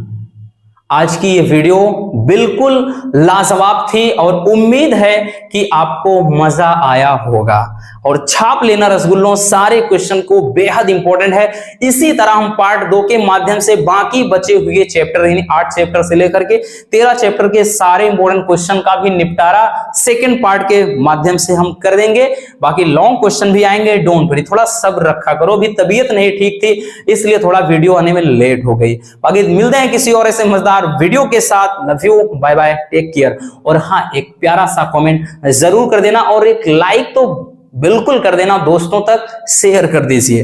आज की ये वीडियो बिल्कुल लाजवाब थी और उम्मीद है कि आपको मजा आया होगा। और छाप लेना रसगुल्लों, सारे क्वेश्चन को बेहद इंपॉर्टेंट है। इसी तरह हम पार्ट 2 के माध्यम से बाकी बचे हुए चैप्टर यानी 8 चैप्टर से लेकर के 13 चैप्टर के सारे इंपॉर्टेंट क्वेश्चन का भी निपटारा सेकंड पार्ट के माध्यम से हम कर देंगे। बाकी लॉन्ग क्वेश्चन भी आएंगे, डोंट वरी, थोड़ा सब्र रखा करो। भी तबीयत नहीं ठीक थी इसलिए थोड़ा वीडियो आने में लेट हो गई। बाकी मिलते हैं किसी और ऐसे मजेदार वीडियो के साथ। Love you, bye bye, take care. और हाँ, एक प्यारा सा कमेंट जरूर कर देना और एक लाइक तो बिल्कुल कर देना, दोस्तों तक शेयर कर दीजिए।